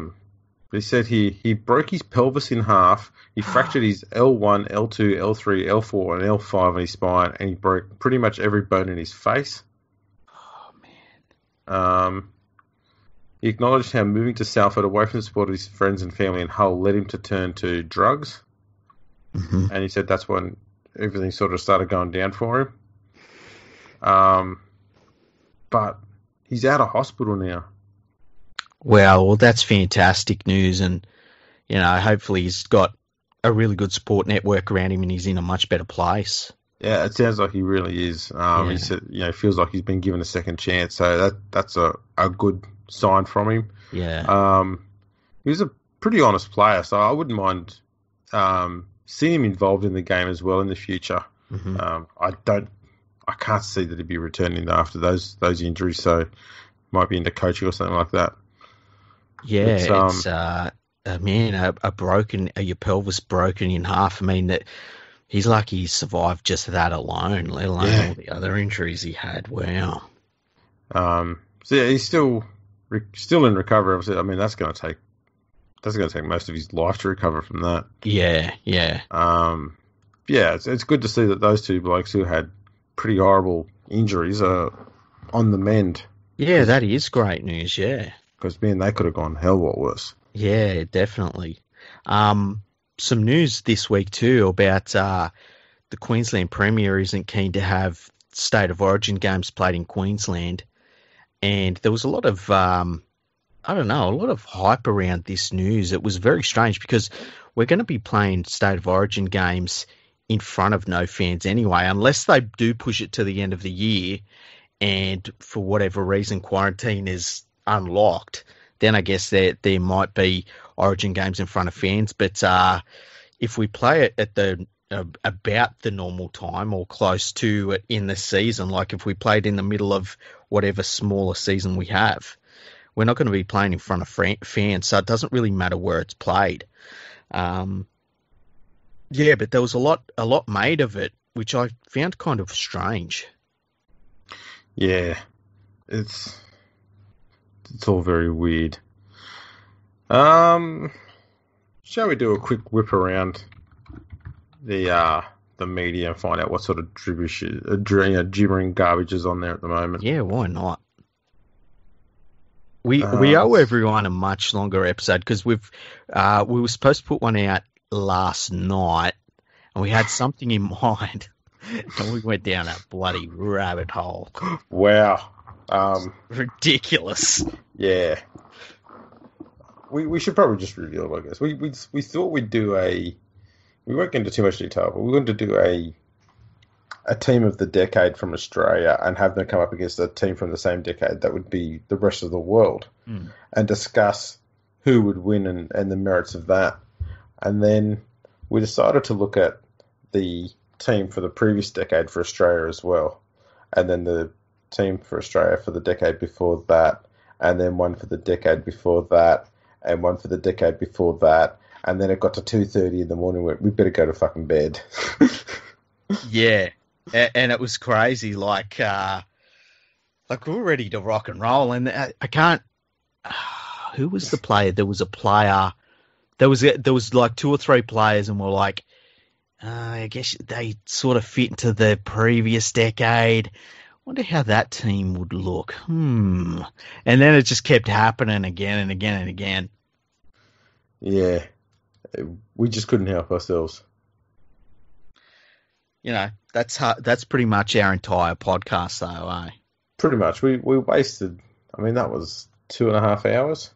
He said he broke his pelvis in half. He fractured his L1, L2, L3, L4, and L5 in his spine, and he broke pretty much every bone in his face. Oh man. He acknowledged how moving to Salford away from the support of his friends and family in Hull led him to turn to drugs. And he said that's when everything sort of started going down for him. But he's out of hospital now. Well, that's fantastic news, and hopefully he's got a really good support network around him, and he's in a much better place. Yeah, it sounds like he really is. He said, feels like he's been given a second chance, so that's a good sign from him. Yeah. He was a pretty honest player, so I wouldn't mind seeing him involved in the game as well in the future. I can't see that he'd be returning after those injuries, so might be into coaching or something like that. Yeah, it's your pelvis broken in half. I mean, that he's lucky he survived just that alone, let alone all the other injuries he had. Wow. So yeah, he's still in recovery. Obviously, I mean that's going to take most of his life to recover from that. Yeah. It's good to see that those two blokes who had pretty horrible injuries are on the mend. Yeah, that is great news. Yeah. Because, man, they could have gone hell what worse. Yeah, definitely. Some news this week, too, about the Queensland Premier isn't keen to have State of Origin games played in Queensland. And there was a lot of, a lot of hype around this news. It was very strange because we're going to be playing State of Origin games in front of no fans anyway, unless they do push it to the end of the year and for whatever reason quarantine is unlocked, then I guess there might be Origin games in front of fans. But if we play it at the about the normal time or close to it in the season, like if we played in the middle of whatever smaller season we have, we're not going to be playing in front of fans, so it doesn't really matter where it's played. But there was a lot made of it, which I found kind of strange. Yeah, it's all very weird. Shall we do a quick whip around the media and find out what sort of gibbering garbage is on there at the moment? Yeah, why not? We owe everyone a much longer episode because we were supposed to put one out last night and we had something in mind and we went down that bloody rabbit hole. Wow. Ridiculous. Yeah. We should probably just reveal it, I guess. We thought we'd do we won't get into too much detail, but we wanted to do a team of the decade from Australia and have them come up against a team from the same decade that would be the rest of the world and discuss who would win and the merits of that. And then we decided to look at the team for the previous decade for Australia as well, and then the team for Australia for the decade before that, and then one for the decade before that, and one for the decade before that, and then it got to 2:30 in the morning. We better go to fucking bed. Yeah. And it was crazy, like we were ready to rock and roll, and I can't. Who was the player? There was a player. There was like 2 or 3 players, and we're like, I guess they sort of fit into the previous decade. Wonder how that team would look. And then it just kept happening again and again and again. Yeah, we just couldn't help ourselves. You know, that's pretty much our entire podcast, though, eh? Pretty much. We wasted, I mean, that was 2.5 hours.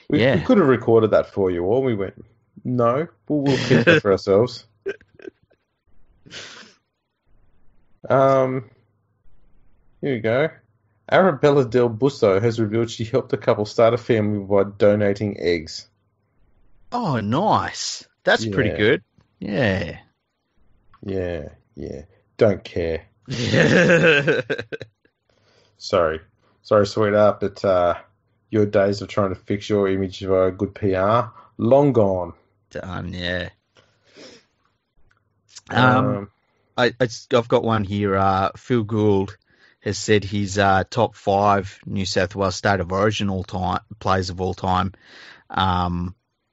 We could have recorded that for you all. We went, no, we'll keep it for ourselves. Here we go. Arabella Del Busso has revealed she helped a couple start a family by donating eggs. Oh, nice. That's pretty good. Yeah. Yeah. Don't care. Sorry, sweetheart, but your days of trying to fix your image via good PR, long gone. Done, yeah. I've got one here. Phil Gould has said his top 5 New South Wales State of Origin players of all time.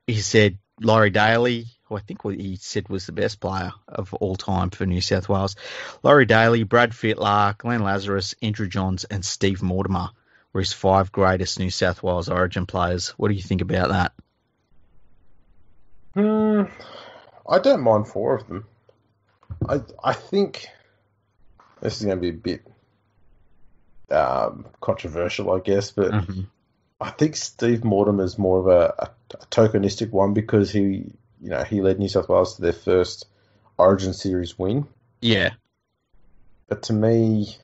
He said Laurie Daly, who I think he said was the best player of all time for New South Wales. Laurie Daly, Brad Fittler, Glenn Lazarus, Andrew Johns, and Steve Mortimer were his 5 greatest New South Wales Origin players. What do you think about that? I don't mind 4 of them. I think this is going to be a bit controversial, I guess, but I think Steve Mortimer is more of a tokenistic one because he led New South Wales to their first Origin Series win. Yeah. But to me,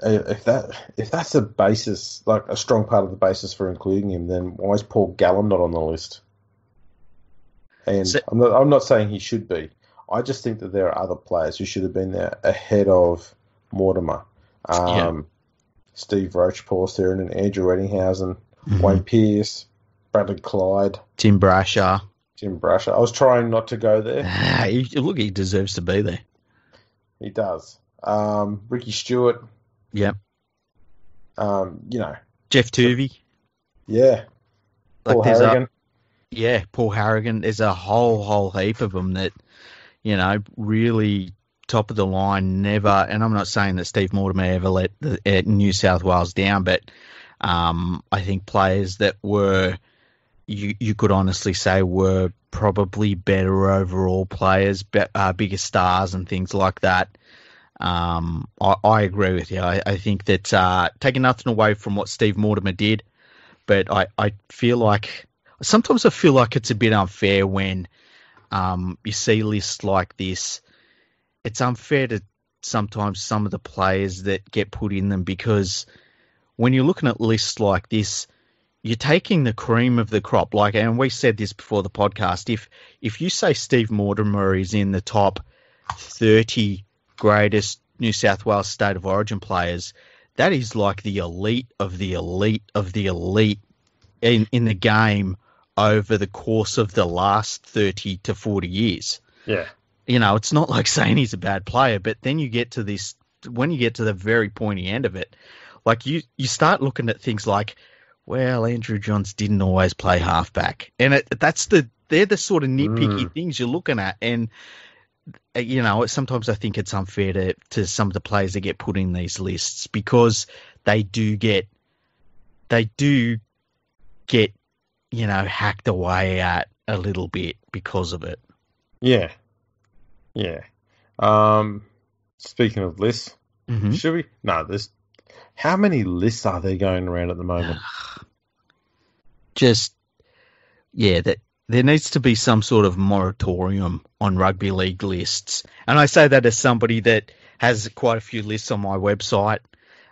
if that's a basis, like a strong part of the basis for including him, then why is Paul Gallen not on the list? And I'm not saying he should be. I just think that there are other players who should have been there ahead of Mortimer. Steve Roach, Paul Theron, Andrew Eddinghausen, Wayne Pearce, Bradley Clyde, Tim Brasher. I was trying not to go there. Look, he deserves to be there. He does. Ricky Stewart. Yep. Jeff Tuvey. Yeah. Paul Harrigan. Paul Harrigan. There's a whole heap of them that, really top of the line, never, and I'm not saying that Steve Mortimer ever let New South Wales down, but I think players that were, you could honestly say were probably better overall players, bigger stars and things like that. I agree with you. I think that taking nothing away from what Steve Mortimer did, but I feel like sometimes it's a bit unfair when you see lists like this. It's unfair to sometimes some of the players that get put in them because when you're looking at lists like this, you're taking the cream of the crop. And we said this before the podcast, if you say Steve Mortimer is in the top 30 greatest New South Wales State of Origin players, that is like the elite of the elite of the elite in the game over the course of the last 30 to 40 years. Yeah. It's not like saying he's a bad player, but then you get to this, when you get to the very pointy end of it, like you start looking at things like, well, Andrew Johns didn't always play halfback. And they're the sort of nitpicky things you're looking at. And, sometimes I think it's unfair to some of the players that get put in these lists because they do get, hacked away at a little bit because of it. Yeah. Yeah. Speaking of lists, should we? No, how many lists are there going around at the moment? There needs to be some sort of moratorium on rugby league lists. And I say that as somebody that has quite a few lists on my website.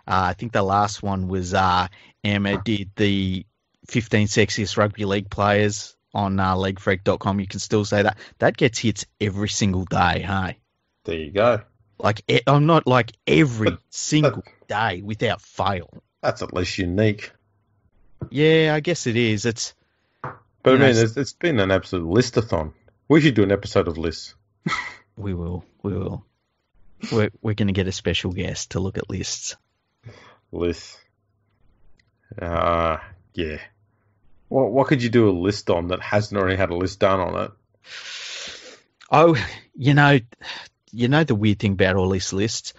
I think the last one was Emma did the 15 sexiest rugby league players on leaguefreak.com. You can still say that. That gets hits every single day, hey? There you go. I'm not like every single day without fail. That's at least unique. Yeah, I guess it is. But it's been an absolute listathon. We should do an episode of lists. We will. We're going to get a special guest to look at lists. Lists. Yeah. What could you do a list on that hasn't already had a list done on it? Oh, the weird thing about all these lists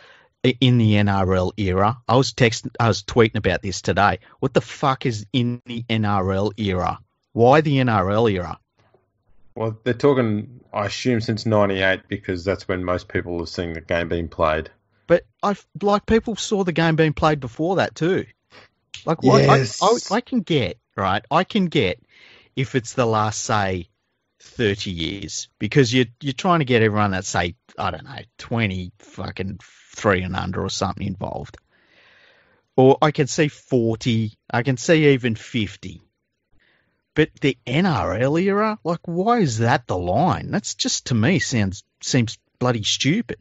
in the NRL era. I was tweeting about this today. What the fuck is in the NRL era? Why the NRL era? Well, they're talking, I assume, since '98 because that's when most people have seen the game being played. But people saw the game being played before that too. Yes. I can get if it's the last, say, 30 years because you're trying to get everyone that's, say, I don't know, 20 fucking 3 and under or something involved. Or I can see 40. I can see even 50. But the NRL era, why is that the line? That's just, to me, seems bloody stupid.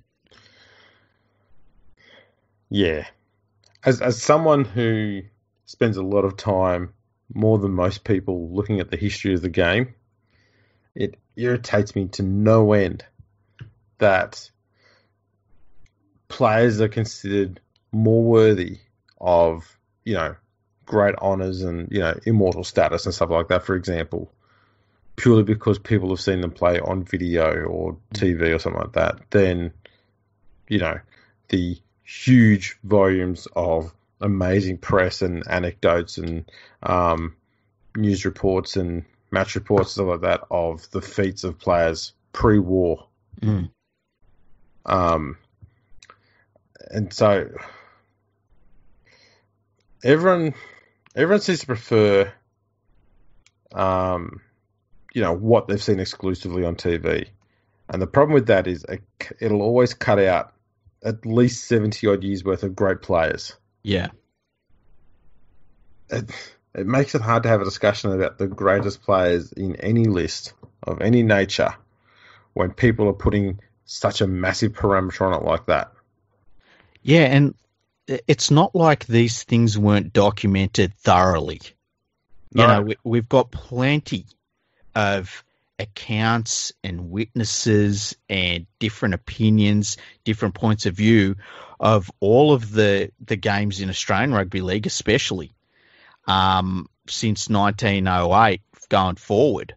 Yeah. As someone who spends a lot of time, more than most people, looking at the history of the game, it irritates me to no end that players are considered more worthy of, great honours and, immortal status and stuff like that, for example, purely because people have seen them play on video or TV or something like that, than, the huge volumes of amazing press and anecdotes and news reports and match reports, stuff like that, of the feats of players pre-war. And so everyone seems to prefer, what they've seen exclusively on TV. And the problem with that is it'll always cut out at least 70-odd years worth of great players. Yeah. It makes it hard to have a discussion about the greatest players in any list of any nature when people are putting such a massive parameter on it like that. Yeah, and it's not like these things weren't documented thoroughly. No. We've got plenty of accounts and witnesses and different opinions, different points of view of all of the games in Australian Rugby League, especially since 1908 going forward.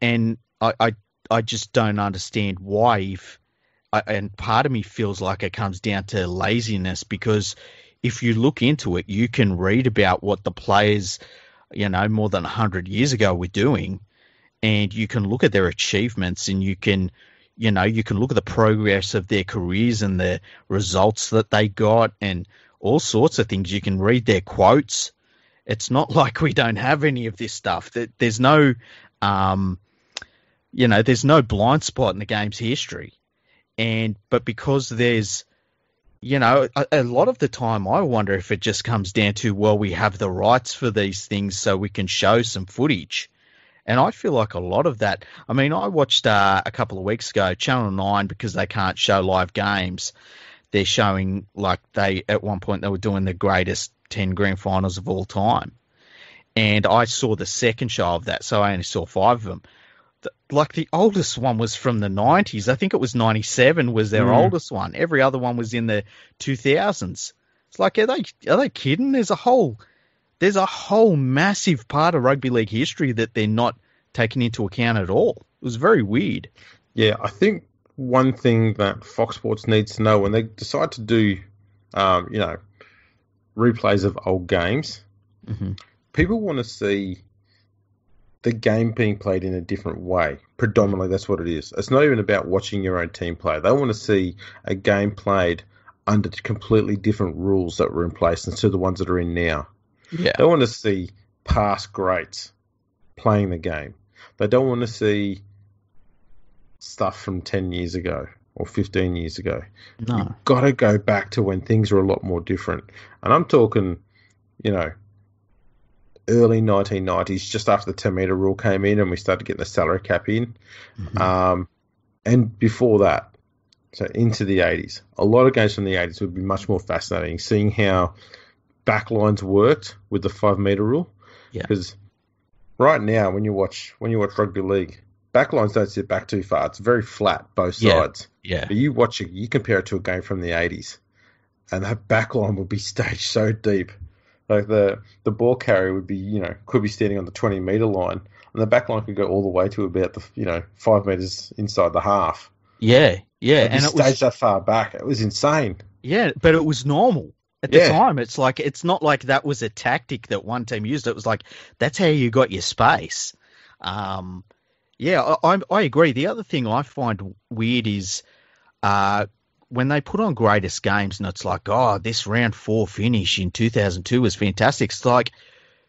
And I just don't understand why and part of me feels like it comes down to laziness, because if you look into it, you can read about what the players, more than 100 years ago were doing, and you can look at their achievements, and you can look at the progress of their careers and the results that they got and all sorts of things. You can read their quotes. It's not like we don't have any of this stuff. There's no, there's no blind spot in the game's history. But because there's, a lot of the time I wonder if it just comes down to, well, we have the rights for these things so we can show some footage. And I feel like a lot of that, I watched a couple of weeks ago, Channel 9, because they can't show live games, they're showing, at one point they were doing the greatest 10 grand finals of all time. And I saw the second show of that, so I only saw 5 of them. The oldest one was from the 90s. I think it was 97 was their oldest one. Every other one was in the 2000s. It's like, are they kidding? There's there's a whole massive part of rugby league history that they're not taking into account at all. It was very weird. Yeah, I think one thing that Fox Sports needs to know when they decide to do, replays of old games, people want to see the game being played in a different way. Predominantly, that's what it is. It's not even about watching your own team play. They want to see a game played under completely different rules that were in place than to the ones that are in now. Yeah. They want to see past greats playing the game. They don't want to see stuff from 10 years ago or 15 years ago. No. You've got to go back to when things were a lot more different. And I'm talking, early 1990s, just after the 10-metre rule came in and we started getting the salary cap in. And before that, so into the 80s. A lot of games from the 80s would be much more fascinating, seeing how backlines worked with the 5-metre rule. Yeah. Because right now, when you watch rugby league, backlines don't sit back too far. It's very flat, both sides. Yeah. But you compare it to a game from the 80s, and that backline would be staged so deep. Like the ball carrier would be, could be standing on the 20-metre line, and the backline could go all the way to about the 5 metres inside the half. Yeah. And it was that far back. It was insane. Yeah, but it was normal at the time. It's like, it's not like that was a tactic that one team used. It was like, that's how you got your space. I agree. The other thing I find weird is when they put on greatest games and it's like, oh, this round 4 finish in 2002 was fantastic. It's like,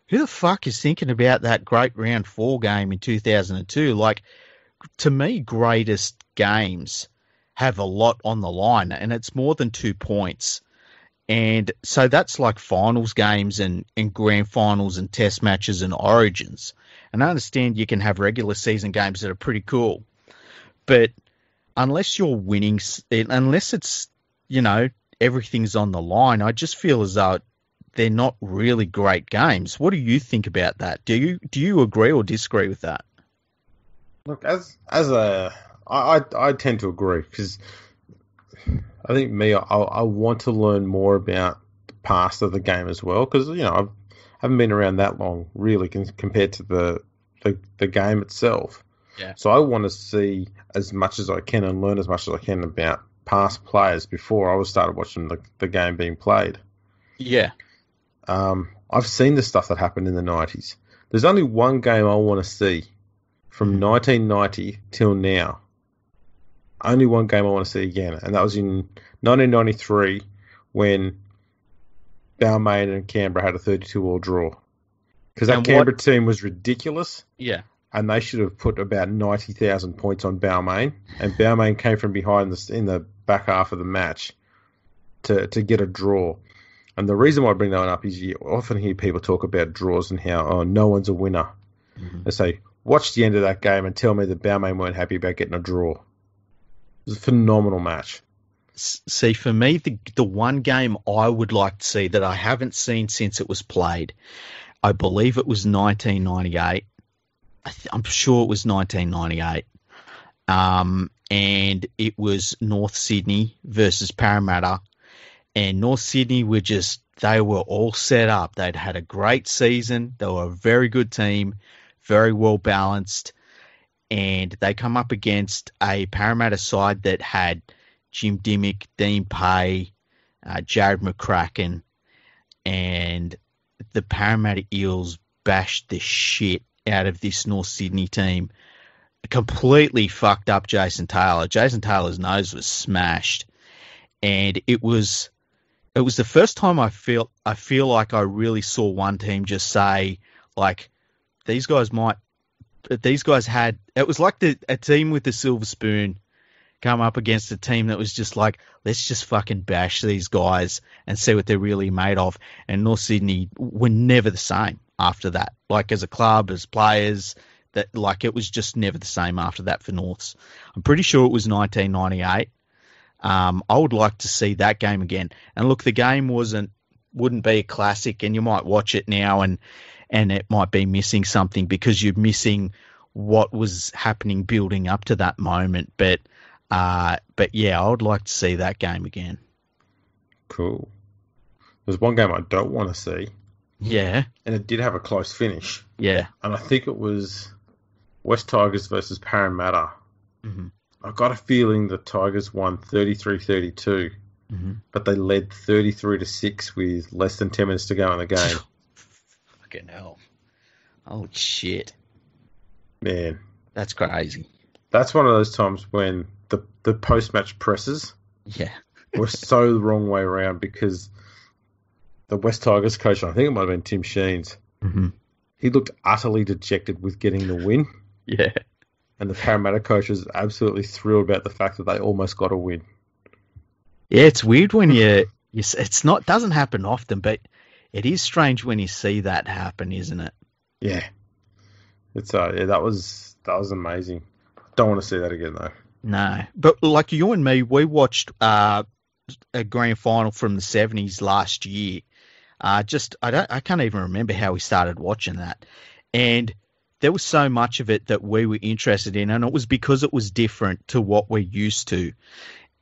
who the fuck is thinking about that great round 4 game in 2002? Like, to me, greatest games have a lot on the line, and it's more than 2 points. And so that's like finals games and grand finals and test matches and origins. And I understand you can have regular season games that are pretty cool, but unless you're winning, unless it's, everything's on the line, I just feel as though they're not really great games. What do you think about that? Do you agree or disagree with that? Look, I tend to agree, because I think I want to learn more about the past of the game as well, because I haven't been around that long really compared to the game itself. Yeah. So I want to see as much as I can and learn as much as I can about past players before I started watching the game being played. Yeah. I've seen the stuff that happened in the 90s. There's only one game I want to see from 1990 till now. Only one game I want to see again, and that was in 1993 when Balmain and Canberra had a 32-all draw. Because that Canberra team was ridiculous. Yeah. And they should have put about 90,000 points on Balmain, and Balmain came from behind in the back half of the match to get a draw. And the reason why I bring that one up is you often hear people talk about draws and how no one's a winner. They say, watch the end of that game and tell me that Balmain weren't happy about getting a draw. It was a phenomenal match. See, for me, the one game I would like to see that I haven't seen since it was played, I believe it was 1998. I'm sure it was 1998. And it was North Sydney versus Parramatta. And North Sydney they were all set up. They'd had a great season. They were a very good team, very well balanced. And they come up against a Parramatta side that had Jim Dimmick, Dean Pay, Jared McCracken, and the Parramatta Eels bashed the shit out of this North Sydney team. Completely fucked up Jason Taylor. Jason Taylor's nose was smashed. And it was the first time I feel like I really saw one team just say, like, these guys had, it was like a team with the silver spoon come up against a team that was just like, let's just fucking bash these guys and see what they're really made of. And North Sydney were never the same after that. Like, as a club, as players, that, like, it was just never the same after that for Norths. I'm pretty sure it was 1998. I would like to see that game again. And look, the game wouldn't be a classic, and you might watch it now and it might be missing something because you're missing what was happening building up to that moment. But yeah, I would like to see that game again. Cool. There's one game I don't want to see. Yeah. and it did have a close finish. Yeah. And I think it was West Tigers versus Parramatta. Mm-hmm. I got a feeling the Tigers won 33-32, but they led 33-6 with less than 10 minutes to go in the game. Fucking hell. Oh, shit. Man. That's crazy. That's one of those times when the post-match presses were so the wrong way around, because the West Tigers coach, I think it might have been Tim Sheens, he looked utterly dejected with getting the win. Yeah. And the Parramatta coach was absolutely thrilled about the fact that they almost got a win. Yeah, it's weird when doesn't happen often, but it is strange when you see that happen, isn't it? Yeah. That was amazing. Don't want to see that again, though. No. But like you and me, we watched a grand final from the 70s last year. I can't even remember how we started watching that. And there was so much of it that we were interested in, and it was because it was different to what we're used to.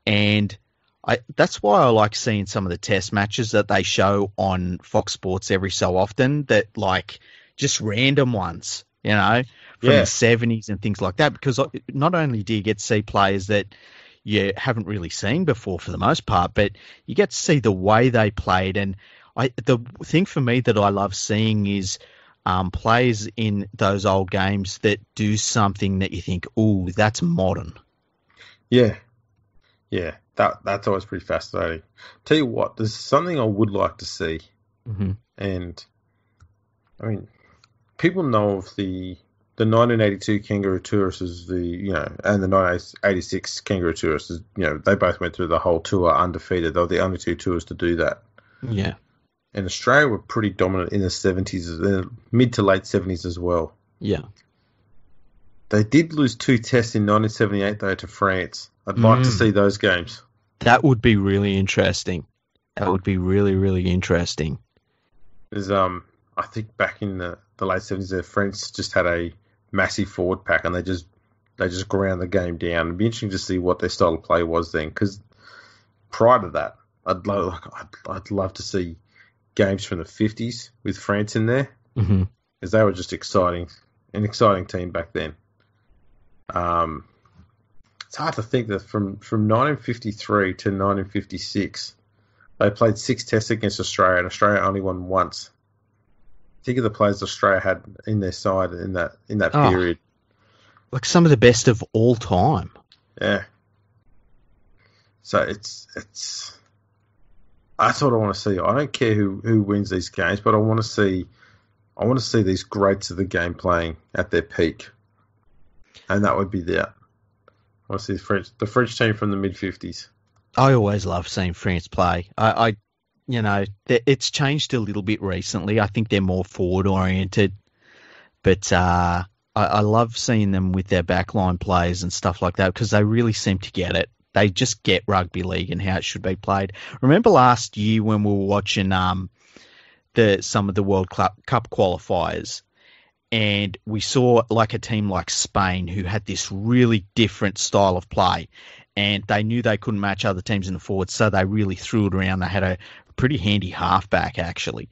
And that's why I like seeing some of the test matches that they show on Fox Sports every so often, that like just random ones, from the 70s and things like that, because not only do you get to see players that you haven't really seen before for the most part, but you get to see the way they played. And the thing for me that I love seeing is players in those old games that do something that you think, oh, that's modern. Yeah. Yeah, that's always pretty fascinating. Tell you what, there's something I would like to see. And, I mean, people know of the 1982 Kangaroo Tourists as and the 1986 Kangaroo Tourists, they both went through the whole tour undefeated. They were the only two tours to do that. Yeah. And Australia were pretty dominant in the 70s, mid to late 70s as well. Yeah. They did lose 2 tests in 1978, though, to France. I'd like to see those games. That would be really interesting. That would be really, really interesting. There's, I think back in the late 70s, the French just had a massive forward pack, and they just ground the game down. It'd be interesting to see what their style of play was then, because prior to that, I'd love to see games from the 50s with France in there, because they were just an exciting team back then. It's hard to think that from 1953 to 1956, they played 6 tests against Australia, and Australia only won once. Think of the players Australia had in their side in that period. Like some of the best of all time. Yeah. So it's that's what I want to see. I don't care who wins these games, but I want to see these greats of the game playing at their peak, and that would be that. I want to see the French team from the mid-50s. I always love seeing France play. It's changed a little bit recently. I think they're more forward-oriented. But I love seeing them with their backline players and stuff like that, because they really seem to get it. They just get rugby league and how it should be played. Remember last year when we were watching some of the World Cup qualifiers, and we saw like a team like Spain who had this really different style of play, and they knew they couldn't match other teams in the forward, so they really threw it around. They had a pretty handy halfback, actually.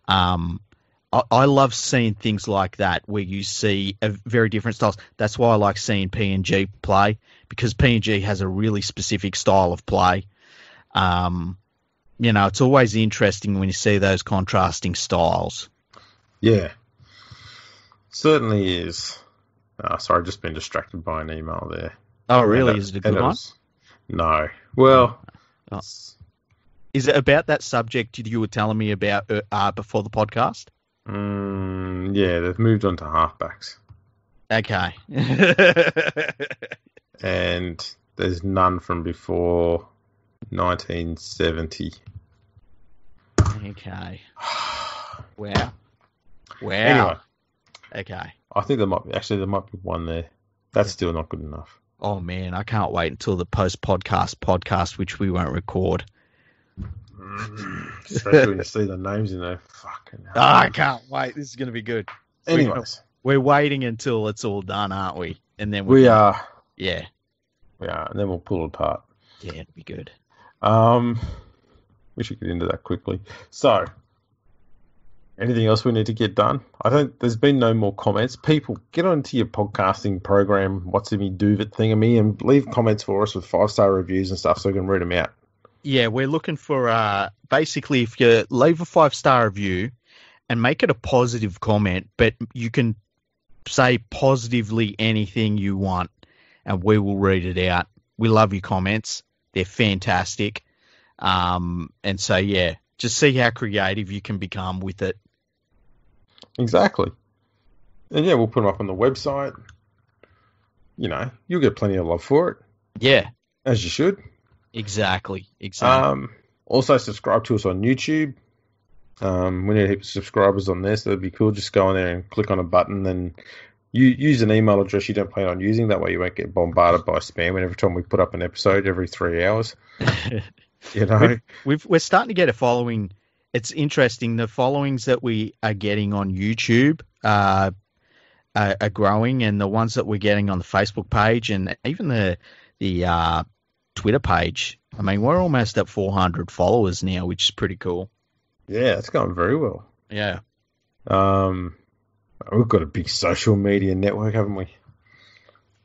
I love seeing things like that where you see a very different styles. That's why I like seeing PNG play, because PNG has a really specific style of play. It's always interesting when you see those contrasting styles. Yeah. Certainly is. Sorry, I've just been distracted by an email there. Oh, really? Is it a good one? No. Well... Oh. Is it about that subject you were telling me about before the podcast? Yeah, they've moved on to halfbacks. Okay. And there's none from before 1970. Okay. Wow. Anyway. Okay. I think there might be one there. That's still not good enough. Oh man, I can't wait until the podcast, which we won't record. Especially when you see the names in there. Fucking hell. I can't wait. This is going to be good. Anyways. We're waiting until it's all done, aren't we? And then we are. Yeah. We are. And then we'll pull it apart. Yeah, it'll be good. We should get into that quickly. So, Anything else we need to get done? I think there's been no more comments. People, get onto your podcasting program, what's me do that thingy, and leave comments for us with 5-star reviews and stuff so we can read them out. Yeah, we're looking for basically if you leave a 5-star review and make it a positive comment, but you can say positively anything you want and we will read it out. We love your comments. They're fantastic. And so, yeah, just see how creative you can become with it. Exactly. And yeah, we'll put them up on the website. You know, you'll get plenty of love for it. Yeah. As you should. Exactly. Also, subscribe to us on YouTube. We need a heap of subscribers on there, so that'd be cool. Just go on there and click on a button and you use an email address you don't plan on using. That way you won't get bombarded by spam every time we put up an episode every 3 hours. You know? We're starting to get a following. It's interesting. The followings that we are getting on YouTube are growing, and the ones that we're getting on the Facebook page and even the Twitter page. I mean, we're almost at 400 followers now, which is pretty cool. Yeah, it's going very well. Yeah. We've got a big social media network, haven't we?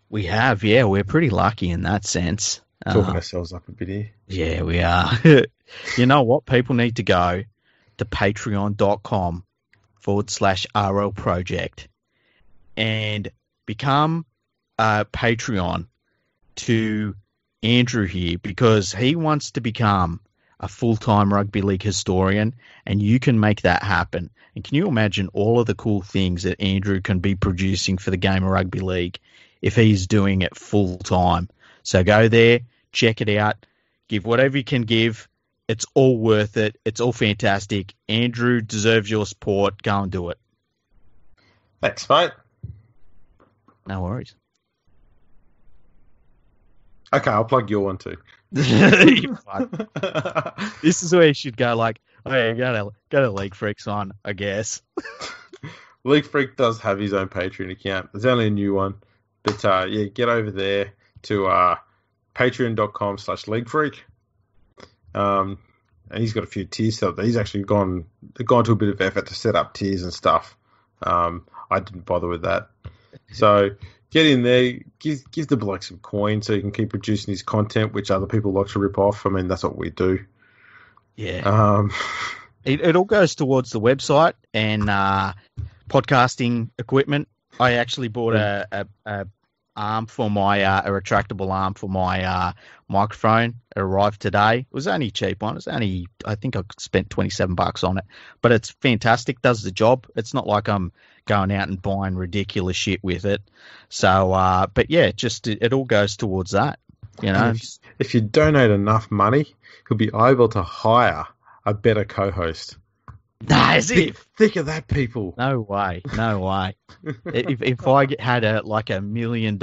We have, yeah. We're pretty lucky in that sense. Talking ourselves up a bit here. Yeah, we are. You know what? People need to go to patreon.com/RL Project and become a Patreon to Andrew here, because he wants to become a full-time rugby league historian, and you can make that happen. And can you imagine all of the cool things that Andrew can be producing for the game of rugby league if he's doing it full-time? So go there, check it out, give whatever you can give. It's all worth it. It's all fantastic. Andrew deserves your support. Go and do it. Thanks, mate. No worries. Okay, I'll plug your one too. This is where you should go like, oh yeah, go to League Freaks on, I guess. League Freak does have his own Patreon account. There's only a new one. But yeah, get over there to patreon.com/League Freak. And he's got a few tiers set up there. He's actually gone to a bit of effort to set up tiers and stuff. I didn't bother with that. So get in there, give the bloke some coin so he can keep producing his content, which other people like to rip off. I mean, that's what we do. Yeah. It all goes towards the website and podcasting equipment. I actually bought a arm for my a retractable arm for my microphone. It arrived today. It was only a cheap one. I think I spent $27 on it, but it's fantastic. Does the job. It's not like I'm going out and buying ridiculous shit with it. So, but yeah, just it all goes towards that. You know, if you donate enough money, you'll be able to hire a better co-host. Nah, is it? Think of that, people. No way. If I had $1 million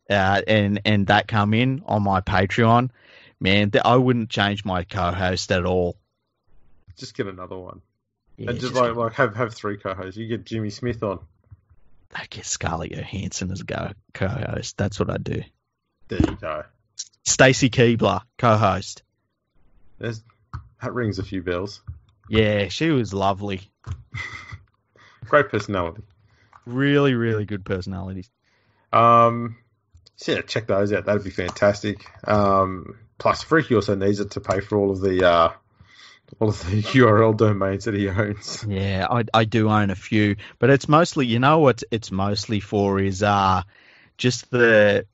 and that come in on my Patreon, man, I wouldn't change my co-host at all. Just get another one. Yeah, and just like have 3 co-hosts. You get Jimmy Smith on. I get Scarlett Johansson as co-host. That's what I do. There you go. Stacey Keebler, co-host. That rings a few bells. Yeah, she was lovely. Great personality. Really, really good personalities. So yeah, check those out. That'd be fantastic. Plus, Freaky also needs it to pay for all of the URL domains that he owns. Yeah, I do own a few, but it's mostly, you know what it's mostly for is just the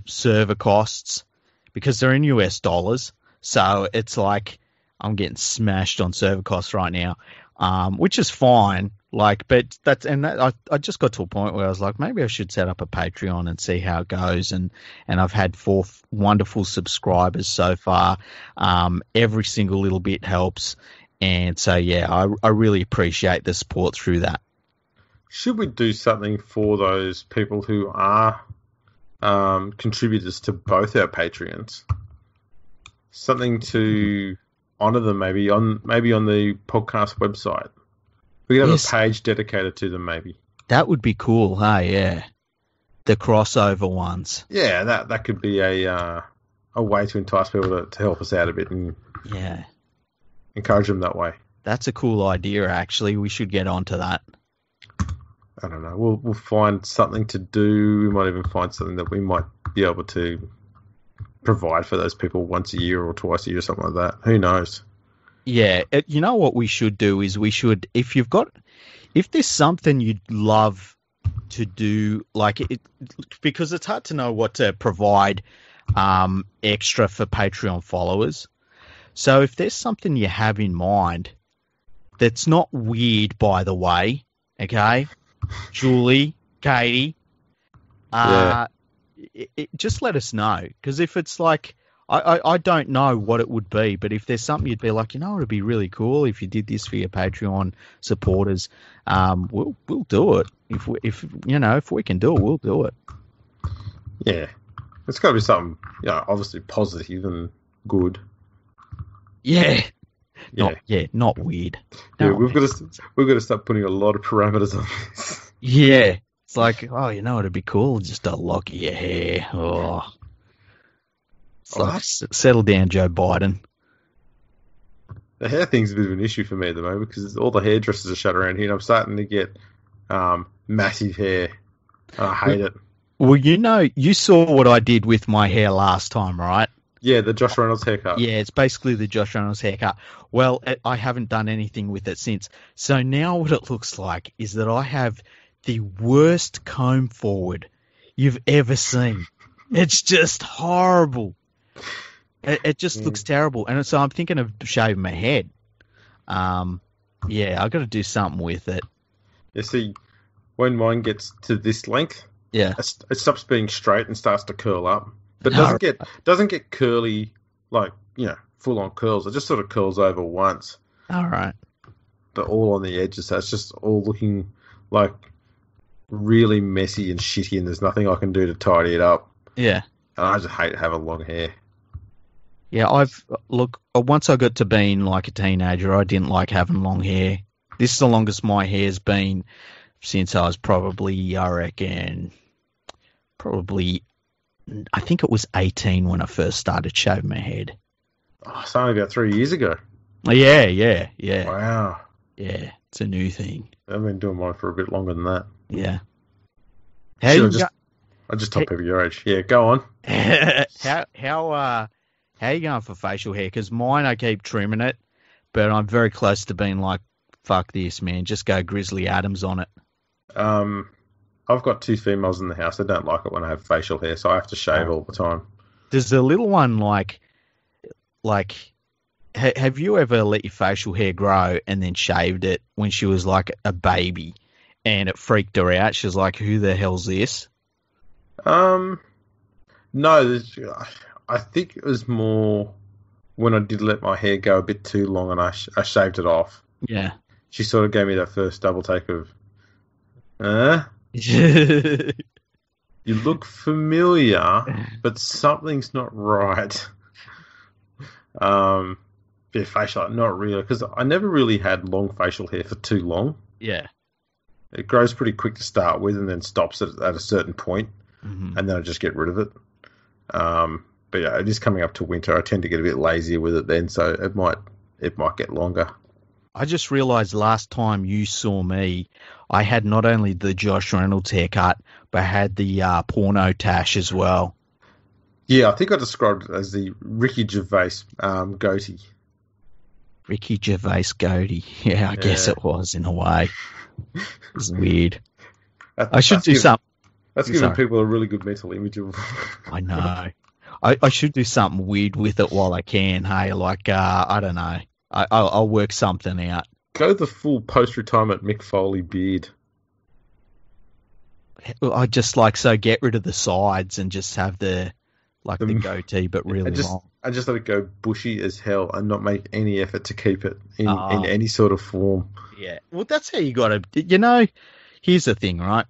server costs, because they're in US dollars. So it's like I'm getting smashed on server costs right now, which is fine. Like, but I just got to a point where I was like, maybe I should set up a Patreon and see how it goes. And I've had 4 wonderful subscribers so far. Every single little bit helps. And so, yeah, I really appreciate the support through that. Should we do something for those people who are contributors to both our Patreons? Something to honour them, maybe on the podcast website. We could have a page dedicated to them, maybe. That would be cool, hey? Yeah, the crossover ones. Yeah, that could be a way to entice people to help us out a bit and encourage them that way. That's a cool idea, actually. We should get onto that. I don't know. We'll find something to do. We might even find something that we might be able to provide for those people once a year or twice a year or something like that. Who knows? Yeah, you know what we should do is if there's something you'd love to do, because it's hard to know what to provide extra for Patreon followers. So if there's something you have in mind that's not weird, by the way, okay, Julie, Katie, just let us know. Because if it's like, I don't know what it would be, but if there's something you'd be like, it'd be really cool if you did this for your Patreon supporters, we'll do it. If we can do it, we'll do it. Yeah, it's got to be something, obviously positive and good. Yeah. Not weird. Yeah, we've got to start putting a lot of parameters on this. Yeah, it's like, it'd be cool, just a lock of your hair. Oh, it's like, settle down, Joe Biden. The hair thing's a bit of an issue for me at the moment because all the hairdressers are shut around here, and I'm starting to get massive hair. I hate it. Well, you saw what I did with my hair last time, right? Yeah, the Josh Reynolds haircut. Yeah, it's basically the Josh Reynolds haircut. Well, I haven't done anything with it since. So now what it looks like is that I have the worst comb forward you've ever seen. It's just horrible. It just looks terrible. And so I'm thinking of shaving my head. I've got to do something with it. You see, when mine gets to this length, it stops being straight and starts to curl up. But doesn't get curly, full on curls. It just sort of curls over once. All right. But all on the edges. So it's just all looking like really messy and shitty, and there's nothing I can do to tidy it up. Yeah. And I just hate having long hair. Yeah, once I got to being like a teenager, I didn't like having long hair. This is the longest my hair's been since I was probably, I think it was 18 when I first started shaving my head. Oh, it's only about 3 years ago. Yeah. Wow. Yeah, it's a new thing. I've been doing mine for a bit longer than that. Yeah. I just told people your age. Yeah, go on. How are you going for facial hair? Because mine, I keep trimming it, but I'm very close to being like, fuck this, man. Just go Grizzly Adams on it. I've got 2 females in the house. They don't like it when I have facial hair, so I have to shave all the time. Does the little one have you ever let your facial hair grow and then shaved it when she was like a baby and it freaked her out? She was like, who the hell's this? No, I think it was more when I did let my hair go a bit too long and I shaved it off. Yeah. She sort of gave me that first double take of, you look familiar, but something's not right. Facial, not really, because I never really had long facial hair for too long. Yeah. It grows pretty quick to start with and then stops at a certain point, and then I just get rid of it. But yeah, it is coming up to winter. I tend to get a bit lazier with it then, so it might get longer. I just realised last time you saw me, I had not only the Josh Reynolds haircut, but I had the porno tash as well. Yeah, I think I described it as the Ricky Gervais goatee. Ricky Gervais goatee. Yeah, I guess it was in a way. It was weird. I should do something. That's giving people a really good mental image of. I know. I should do something weird with it while I can. Hey, I don't know. I'll work something out. Go the full post-retirement Mick Foley beard. I just get rid of the sides and just have the goatee, but really long. I just let it go bushy as hell and not make any effort to keep it in any sort of form. Yeah. Well, that's how you got to. Here's the thing, right?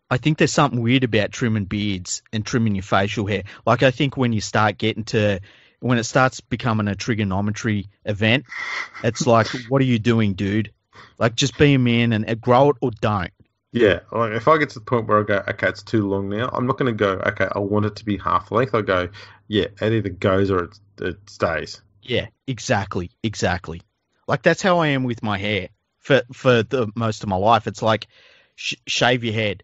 I think there's something weird about trimming beards and trimming your facial hair. I think when you start when it starts becoming a trigonometry event, it's like, what are you doing, dude? Just be a man and grow it or don't. Yeah, if I get to the point where I go, okay, it's too long now, I'm not going to go, okay, I want it to be half length. I go, yeah, it either goes or it stays. Yeah, exactly. Like that's how I am with my hair for the most of my life. It's like shave your head.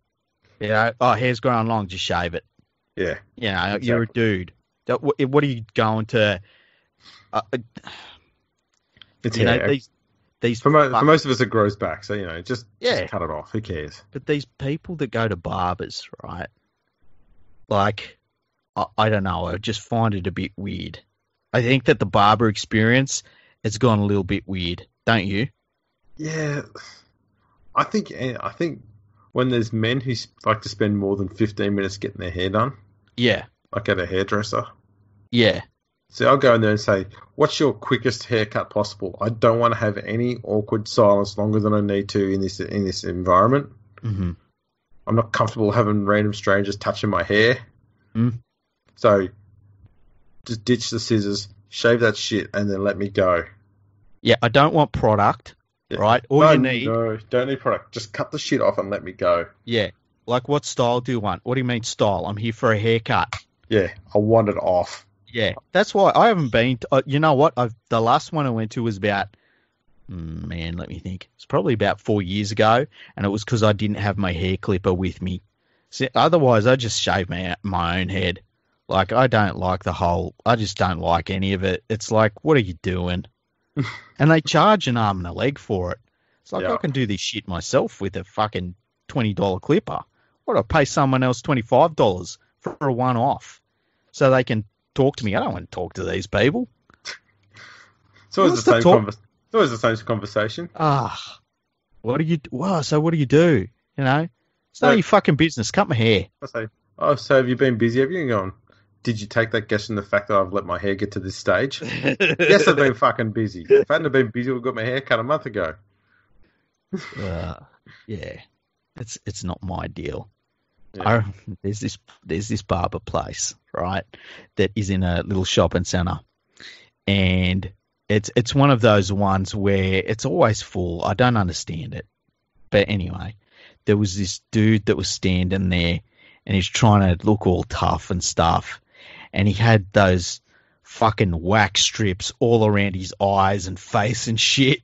You know, oh, hair's growing long, just shave it. Yeah, You know, exactly. you're a dude. What are you going to? It's You know, hair. these For most of us, it grows back. So, just yeah. cut it off. Who cares? But these people that go to barbers, right? Like, I don't know. I just find it a bit weird. I think that the barber experience has gone a little bit weird, don't you? Yeah, I think when there's men who like to spend more than 15 minutes getting their hair done, Yeah, like at a hairdresser. yeah, So I'll go in there and say, "What's your quickest haircut possible? I don't want to have any awkward silence longer than I need to in this environment. mm-hmm. I'm not comfortable having random strangers touching my hair. Mm. So just ditch the scissors, shave that shit, and then let me go." Yeah. I don't want product, Yeah. right? All no, you need, no, don't need product. Just cut the shit off and let me go. yeah. Like, what style do you want? What do you mean style? I'm here for a haircut. Yeah, I want it off. Yeah, that's why I haven't been. You know what? The last one I went to was about, man, let me think. It's probably about 4 years ago, and it was because I didn't have my hair clipper with me. See, otherwise, I just shave my own head. Like, I don't like I just don't like any of it. It's like, what are you doing? And they charge an arm and a leg for it. It's like, Yeah. I can do this shit myself with a fucking $20 clipper. What do I pay someone else $25 for a one-off so they can talk to me? I don't want to talk to these people. It's always the same conversation. What do you? Well, so what do you do? You know, it's none of your fucking business. Cut my hair. I say, "Oh, so have you been busy? Have you gone? Did you take that guess from the fact that I've let my hair get to this stage?" Yes, I've been fucking busy. If I hadn't been busy, I would have got my hair cut a month ago. Yeah, it's not my deal. Yeah. There's this barber place, right, that is in a little shopping centre, and it's one of those ones where it's always full. I don't understand it, but anyway, there was this dude that was standing there, and he's trying to look all tough and stuff, and he had those fucking wax strips all around his eyes and face and shit.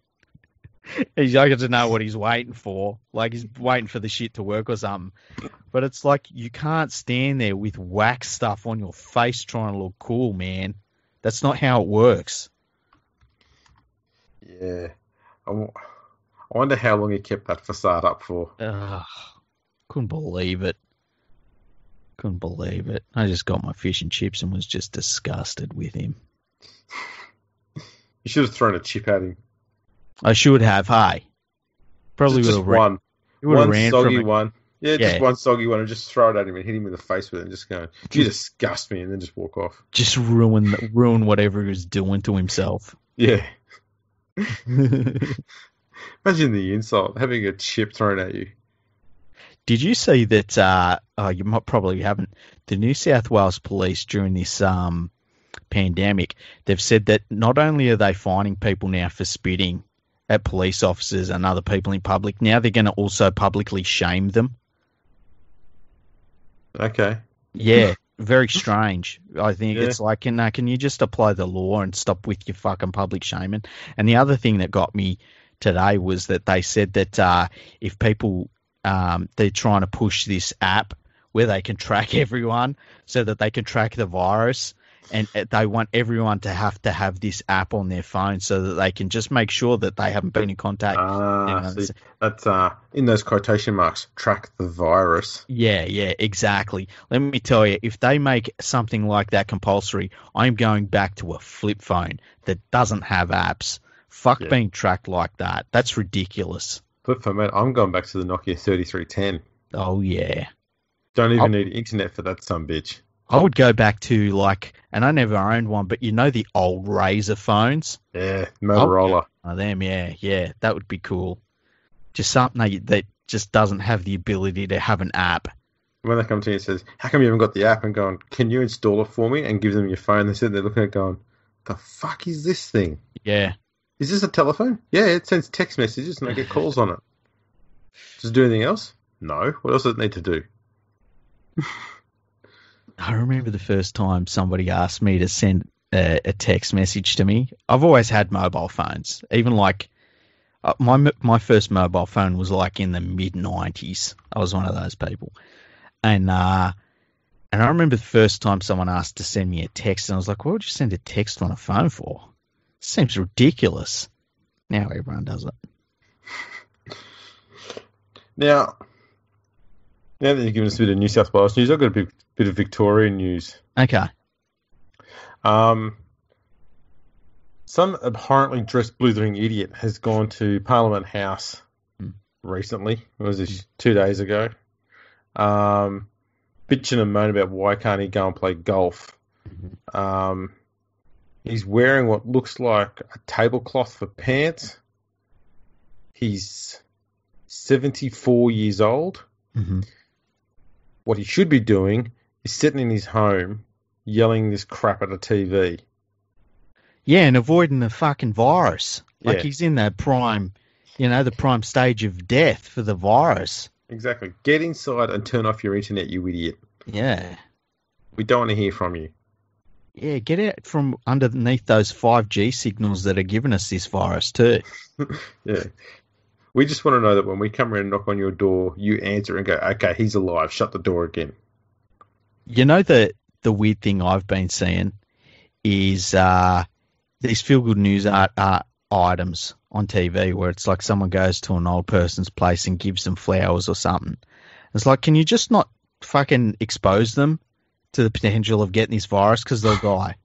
He's like, I don't know what he's waiting for. Like, he's waiting for the shit to work or something. But it's like, you can't stand there with wax stuff on your face trying to look cool, man. That's not how it works. Yeah. I wonder how long he kept that facade up for. Couldn't believe it. Couldn't believe it. I just got my fish and chips and was just disgusted with him. You should have thrown a chip at him. I should have, hey. Probably would have ran. One soggy one. Yeah, just one soggy one and just throw it at him and hit him in the face with it and just go, "You disgust me," and then just walk off. Just ruin whatever he was doing to himself. Yeah. Imagine the insult, having a chip thrown at you. Did you see that, you probably haven't, the New South Wales Police during this pandemic, they've said that not only are they fining people now for spitting at police officers and other people in public, now they're going to also publicly shame them. Okay. Yeah, very strange. I think it's like, can you just apply the law and stop with your fucking public shaming? And the other thing that got me today was that they said that if people, they're trying to push this app where they can track everyone so that they can track the virus. And they want everyone to have this app on their phone so that they can just make sure that they haven't been in contact. See, that's in those quotation marks, track the virus. Yeah, exactly. Let me tell you, if they make something like that compulsory, I'm going back to a flip phone that doesn't have apps. Fuck being tracked like that. That's ridiculous. Flip phone, mate. I'm going back to the Nokia 3310. Oh, yeah. Don't even need internet for that sumbitch. I would go back to and I never owned one, but you know the old Razor phones? Yeah, Motorola. Them, yeah, that would be cool. Just something that just doesn't have the ability to have an app. When they come to you and says, "How come you haven't got the app?" and going, "Can you install it for me?" and give them your phone, they said they're looking at it going, "The fuck is this thing? Yeah. Is this a telephone? Yeah, it sends text messages and I get calls on it. Does it do anything else? No. What else does it need to do?" I remember the first time somebody asked me to send a text message to me. I've always had mobile phones. Even like my first mobile phone was like in the mid-90s. I was one of those people. And I remember the first time someone asked to send me a text, and I was like, what would you send a text on a phone for? It seems ridiculous. Now everyone does it. Now that you've given us a bit of New South Wales news, I've got a bit of Victorian news. Okay. Some abhorrently dressed blithering idiot has gone to Parliament House recently. Was this 2 days ago? Bitching and moaning about why can't he go and play golf. He's wearing what looks like a tablecloth for pants. He's 74 years old. Mm-hmm. What he should be doing is sitting in his home yelling this crap at a TV. Yeah, and avoiding the fucking virus. Like, Yeah. he's in the prime stage of death for the virus. Exactly. Get inside and turn off your internet, you idiot. Yeah. We don't want to hear from you. Yeah, get out from underneath those 5G signals that are giving us this virus too. Yeah. We just want to know that when we come around and knock on your door, you answer and go, okay, he's alive. Shut the door again. You know, the weird thing I've been seeing is these feel-good news items on TV where it's like someone goes to an old person's place and gives them flowers or something. It's like, can you just not fucking expose them to the potential of getting this virus because they'll die?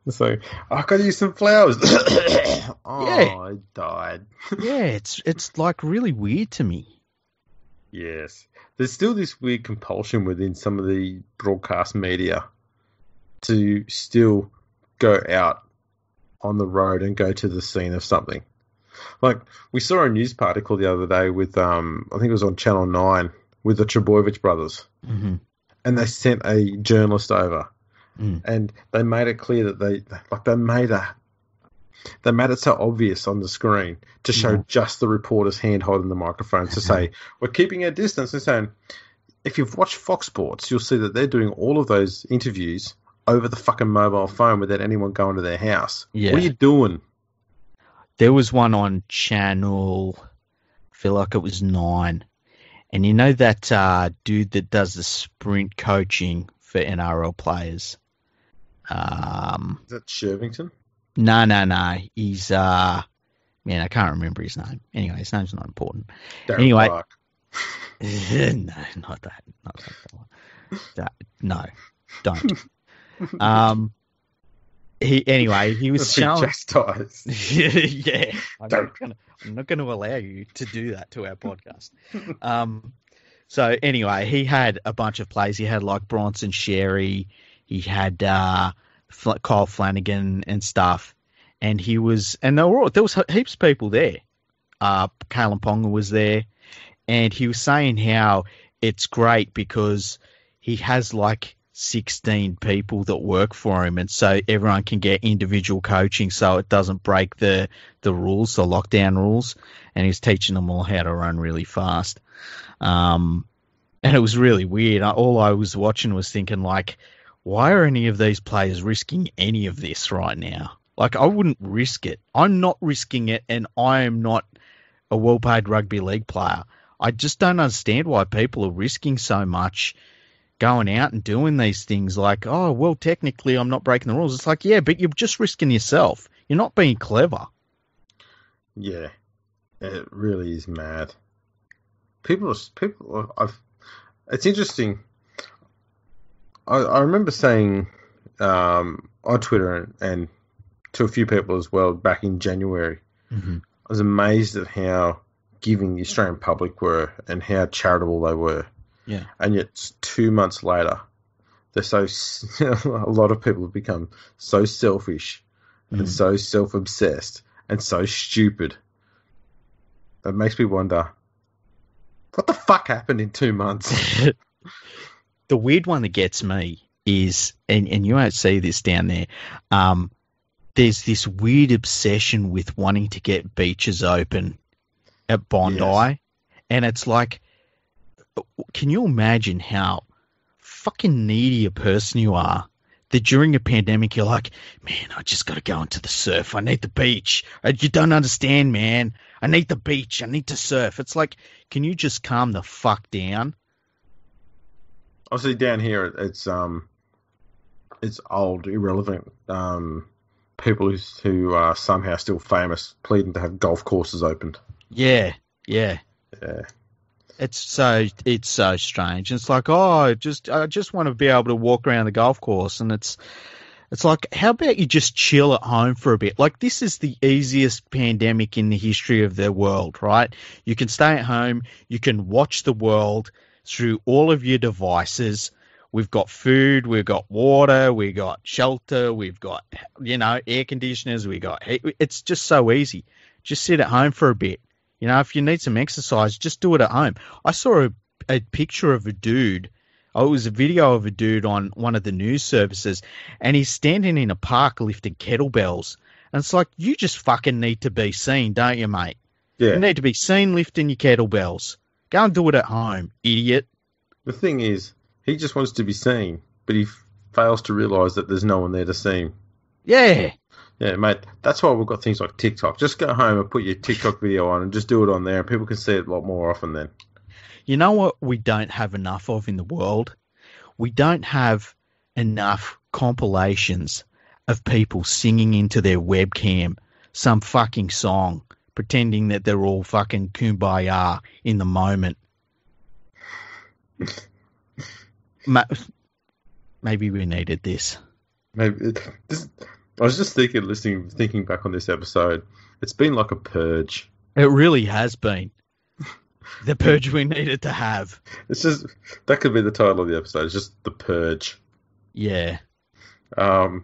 So, I got to use some flowers. Yeah. I died. Yeah, it's like really weird to me. Yes. There's still this weird compulsion within some of the broadcast media to still go out on the road and go to the scene of something. Like, we saw a news article the other day with, I think it was on Channel 9, with the Trebojevic brothers. Mm-hmm. And they sent a journalist over. And they made it clear that they made it so obvious on the screen to show just the reporter's hand holding the microphone to say, we're keeping our distance. And saying, if you've watched Fox Sports, you'll see that they're doing all of those interviews over the fucking mobile phone without anyone going to their house. Yeah. What are you doing? There was one on channel, I feel like it was 9. And you know that dude that does the sprint coaching for NRL players? Is that Shervington? No. He's, man, I can't remember his name. Anyway, his name's not important. Darren Anyway. Clark. No, not that. No, don't. He was showing. Chastised. Yeah, I'm not going to allow you to do that to our podcast. So anyway, he had a bunch of plays. He had like Bronson Sherry. He had Kyle Flanagan and stuff. And there was heaps of people there. Kalen Ponga was there. And he was saying how it's great because he has like 16 people that work for him, and so everyone can get individual coaching so it doesn't break the rules, the lockdown rules, and he's teaching them all how to run really fast. And it was really weird. All I was watching was thinking, like, why are any of these players risking any of this right now? Like, I wouldn't risk it. I'm not risking it, and I am not a well-paid rugby league player. I just don't understand why people are risking so much going out and doing these things like, oh, well, technically I'm not breaking the rules. It's like, yeah, but you're just risking yourself. You're not being clever. Yeah, it really is mad. It's interesting. I remember saying on Twitter and to a few people as well back in January, I was amazed at how giving the Australian public were and how charitable they were. Yeah. And yet 2 months later, a lot of people have become so selfish and so self-obsessed and so stupid. It makes me wonder, what the fuck happened in 2 months? The weird one that gets me is, and you won't see this down there, there's this weird obsession with wanting to get beaches open at Bondi. Yes. And it's like, can you imagine how fucking needy a person you are that during a pandemic, you're like, man, I just got to go into the surf. I need the beach. You don't understand, man. I need the beach. I need to surf. It's like, can you just calm the fuck down? Obviously, down here, it's old, irrelevant people who are somehow still famous, pleading to have golf courses opened. Yeah. It's so strange. It's like, I just want to be able to walk around the golf course, and it's like, how about you just chill at home for a bit? Like, this is the easiest pandemic in the history of the world, right? You can stay at home, you can watch the world through all of your devices. We've got food, we've got water, we've got shelter, we've got, air conditioners, it's just so easy. Just sit at home for a bit. If you need some exercise, just do it at home. I saw a picture of a dude. Oh, it was a video of a dude on one of the news services, and he's standing in a park lifting kettlebells. And it's like, you just fucking need to be seen, don't you, mate? Yeah. You need to be seen lifting your kettlebells. Go and do it at home, idiot. The thing is, he just wants to be seen, but he fails to realise that there's no one there to see him. Yeah. Yeah, mate, that's why we've got things like TikTok. Just go home and put your TikTok video on and just do it on there, and people can see it a lot more often then. You know what we don't have enough of in the world? We don't have enough compilations of people singing into their webcam some fucking song, pretending that they're all fucking kumbaya in the moment. Maybe we needed this. Maybe I was just thinking back on this episode. It's been like a purge. It really has been. The purge we needed to have. It's just, that could be the title of the episode. It's just the purge. Yeah. Sorry,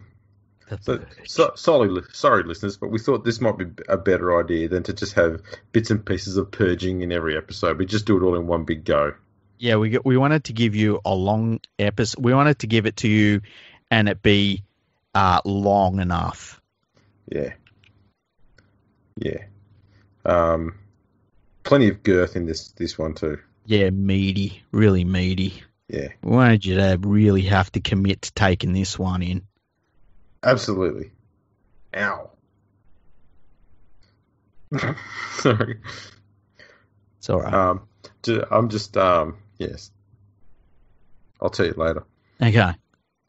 listeners, but we thought this might be a better idea than to just have bits and pieces of purging in every episode. We just do it all in one big go. Yeah, we wanted to give you a long episode. We wanted to give it to you, and it be long enough. Yeah. Plenty of girth in this one too. Yeah, meaty, really meaty. Yeah. We wanted you to really have to commit to taking this one in. Absolutely. Ow. Sorry. It's all right. I'm just yes. I'll tell you later. Okay.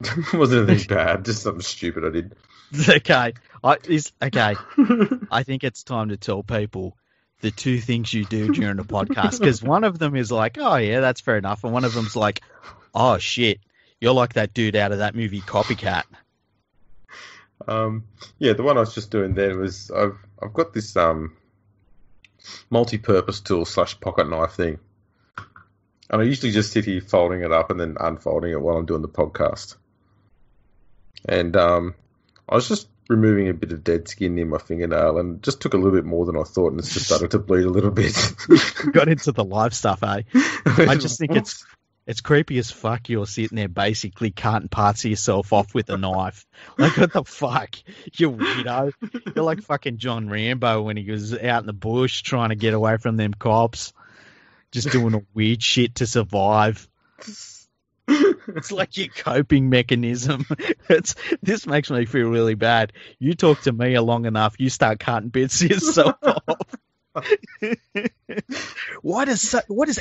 It wasn't anything bad, just something stupid I did. Okay. I think it's time to tell people the two things you do during a podcast, because one of them is like, oh yeah, that's fair enough, and one of them's like, oh shit, you're like that dude out of that movie Copycat. Yeah, the one I was just doing then was I've got this multi-purpose tool / pocket knife thing, and I usually just sit here folding it up and then unfolding it while I'm doing the podcast. And I was just removing a bit of dead skin near my fingernail, and it just took a little bit more than I thought, and it's just started to bleed a little bit. Got into the live stuff, eh? I just think it's creepy as fuck. You're sitting there basically cutting parts of yourself off with a knife. Like, what the fuck? You weirdo. You're like fucking John Rambo when he was out in the bush trying to get away from them cops. Just doing a weird shit to survive. It's like your coping mechanism. This makes me feel really bad. You talk to me long enough, you start cutting bits of yourself off. Why does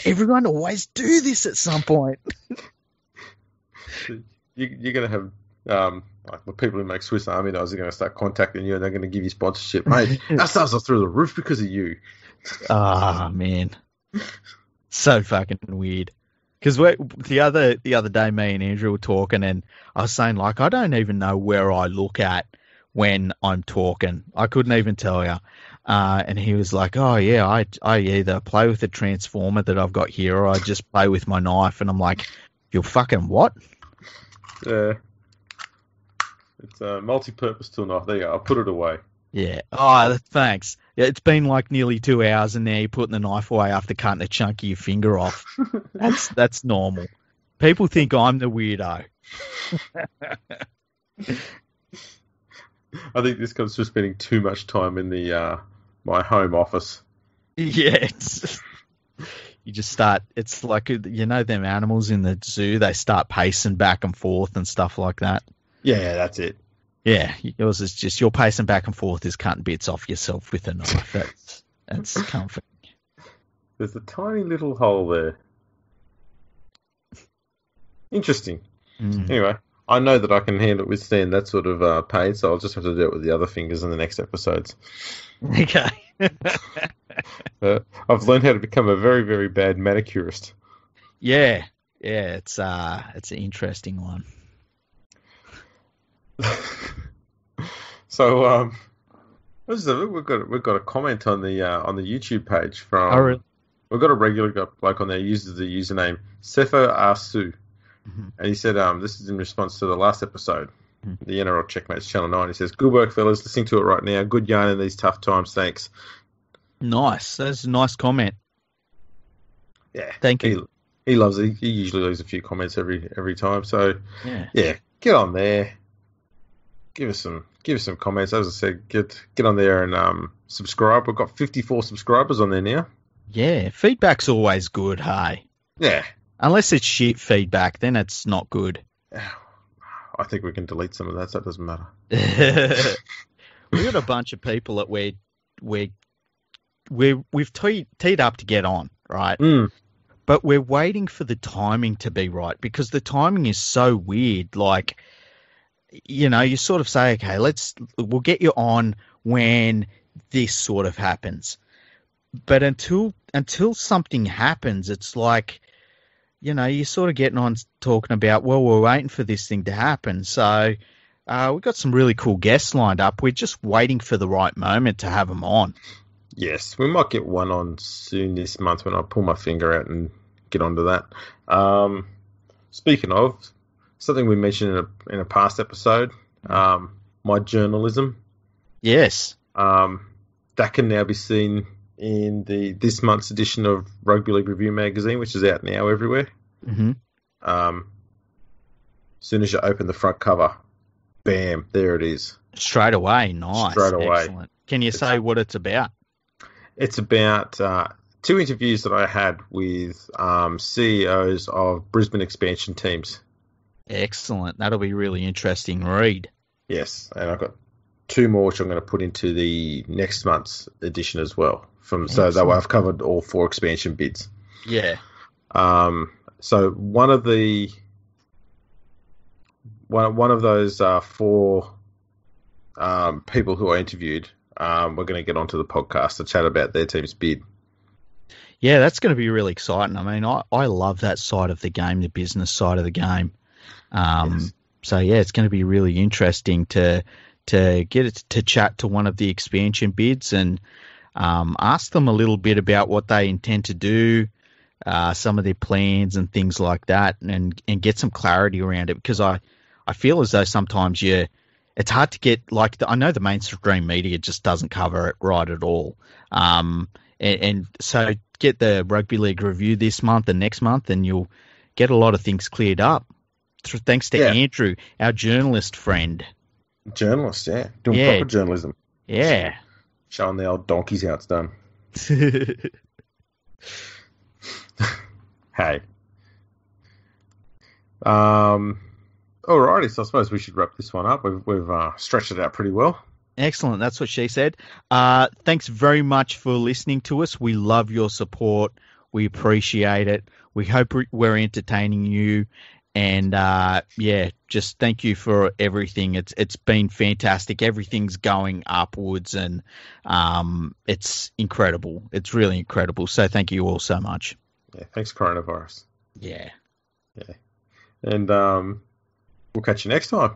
everyone always do this at some point? You're going to have like the people who make Swiss Army knives are going to start contacting you, and they're going to give you sponsorship. Mate, our sales are through the roof because of you. Ah, man. So fucking weird. Because the other day, me and Andrew were talking, and I was saying, like, I don't even know where I look at when I'm talking. I couldn't even tell you. And he was like, oh, yeah, I either play with the transformer that I've got here, or I just play with my knife. And I'm like, you're fucking what? Yeah. It's a multi-purpose tool knife. There you go. I'll put it away. Yeah. Oh, thanks. Yeah, it's been like nearly 2 hours, and now you're putting the knife away after cutting a chunk of your finger off. That's normal. People think I'm the weirdo. I think this comes from spending too much time in the my home office. Yeah, you just start. It's like, them animals in the zoo. They start pacing back and forth and stuff like that. Yeah, that's it. Yeah, yours is just you're pacing back and forth, is cutting bits off yourself with a knife. That's comforting. There's a tiny little hole there. Interesting. Anyway, I know that I can withstand that sort of pain, so I'll just have to do it with the other fingers in the next episodes. Okay. I've learned how to become a very, very bad manicurist. Yeah, it's an interesting one. So, we've got a comment on the YouTube page from. Oh, really? We've got a regular bloke on there who uses the username Sefo Arsu, and he said, "This is in response to the last episode, the NRL Checkmates Channel 9." He says, "Good work, fellas. Listening to it right now. Good yarn in these tough times. Thanks." Nice. That's a nice comment. Yeah, thank you. He loves it. He usually leaves a few comments every time. So yeah, get on there. Give us some comments. As I said, get on there and subscribe. We've got 54 subscribers on there now. Yeah, feedback's always good, hey? Yeah. Unless it's shit feedback, then it's not good. I think we can delete some of that, so it doesn't matter. We've got a bunch of people that we've teed up to get on, right? But we're waiting for the timing to be right, because the timing is so weird. Like, you sort of say, okay, we'll get you on when this sort of happens. But until something happens, it's like, you're sort of getting on talking about, well, we're waiting for this thing to happen. So we've got some really cool guests lined up. We're just waiting for the right moment to have them on. Yes, we might get one on soon this month when I pull my finger out and get onto that. Speaking of, something we mentioned in a past episode, my journalism. Yes. That can now be seen in this month's edition of Rugby League Review magazine, which is out now everywhere. Mm-hmm. As soon as you open the front cover, bam, there it is. Straight away, nice. Straight away. Excellent. Can you say what it's about? It's about 2 interviews that I had with CEOs of Brisbane expansion teams. Excellent. That'll be really interesting read. Yes, and I've got 2 more which I'm going to put into the next month's edition as well. So that way I've covered all 4 expansion bids. Yeah. So one of those 4 people who I interviewed, we're going to get onto the podcast to chat about their team's bid. Yeah, that's going to be really exciting. I mean, I love that side of the game, the business side of the game. Yes. So yeah, it's going to be really interesting to get it to chat to one of the expansion bids and ask them a little bit about what they intend to do, some of their plans and things like that, and get some clarity around it, because I feel as though sometimes it's hard to get, like, I know the mainstream media just doesn't cover it right at all. And so get the Rugby League Review this month and next month, and you'll get a lot of things cleared up. Thanks to Andrew, our journalist friend. Journalist, yeah. Doing proper journalism. Yeah. Showing the old donkeys how it's done. Hey. Alrighty, so I suppose we should wrap this one up. We've stretched it out pretty well. Excellent. That's what she said. Thanks very much for listening to us. We love your support. We appreciate it. We hope we're entertaining you. And just thank you for everything. It's been fantastic. Everything's going upwards, and it's incredible. It's really incredible. So thank you all so much. Yeah, thanks, coronavirus. Yeah. And we'll catch you next time.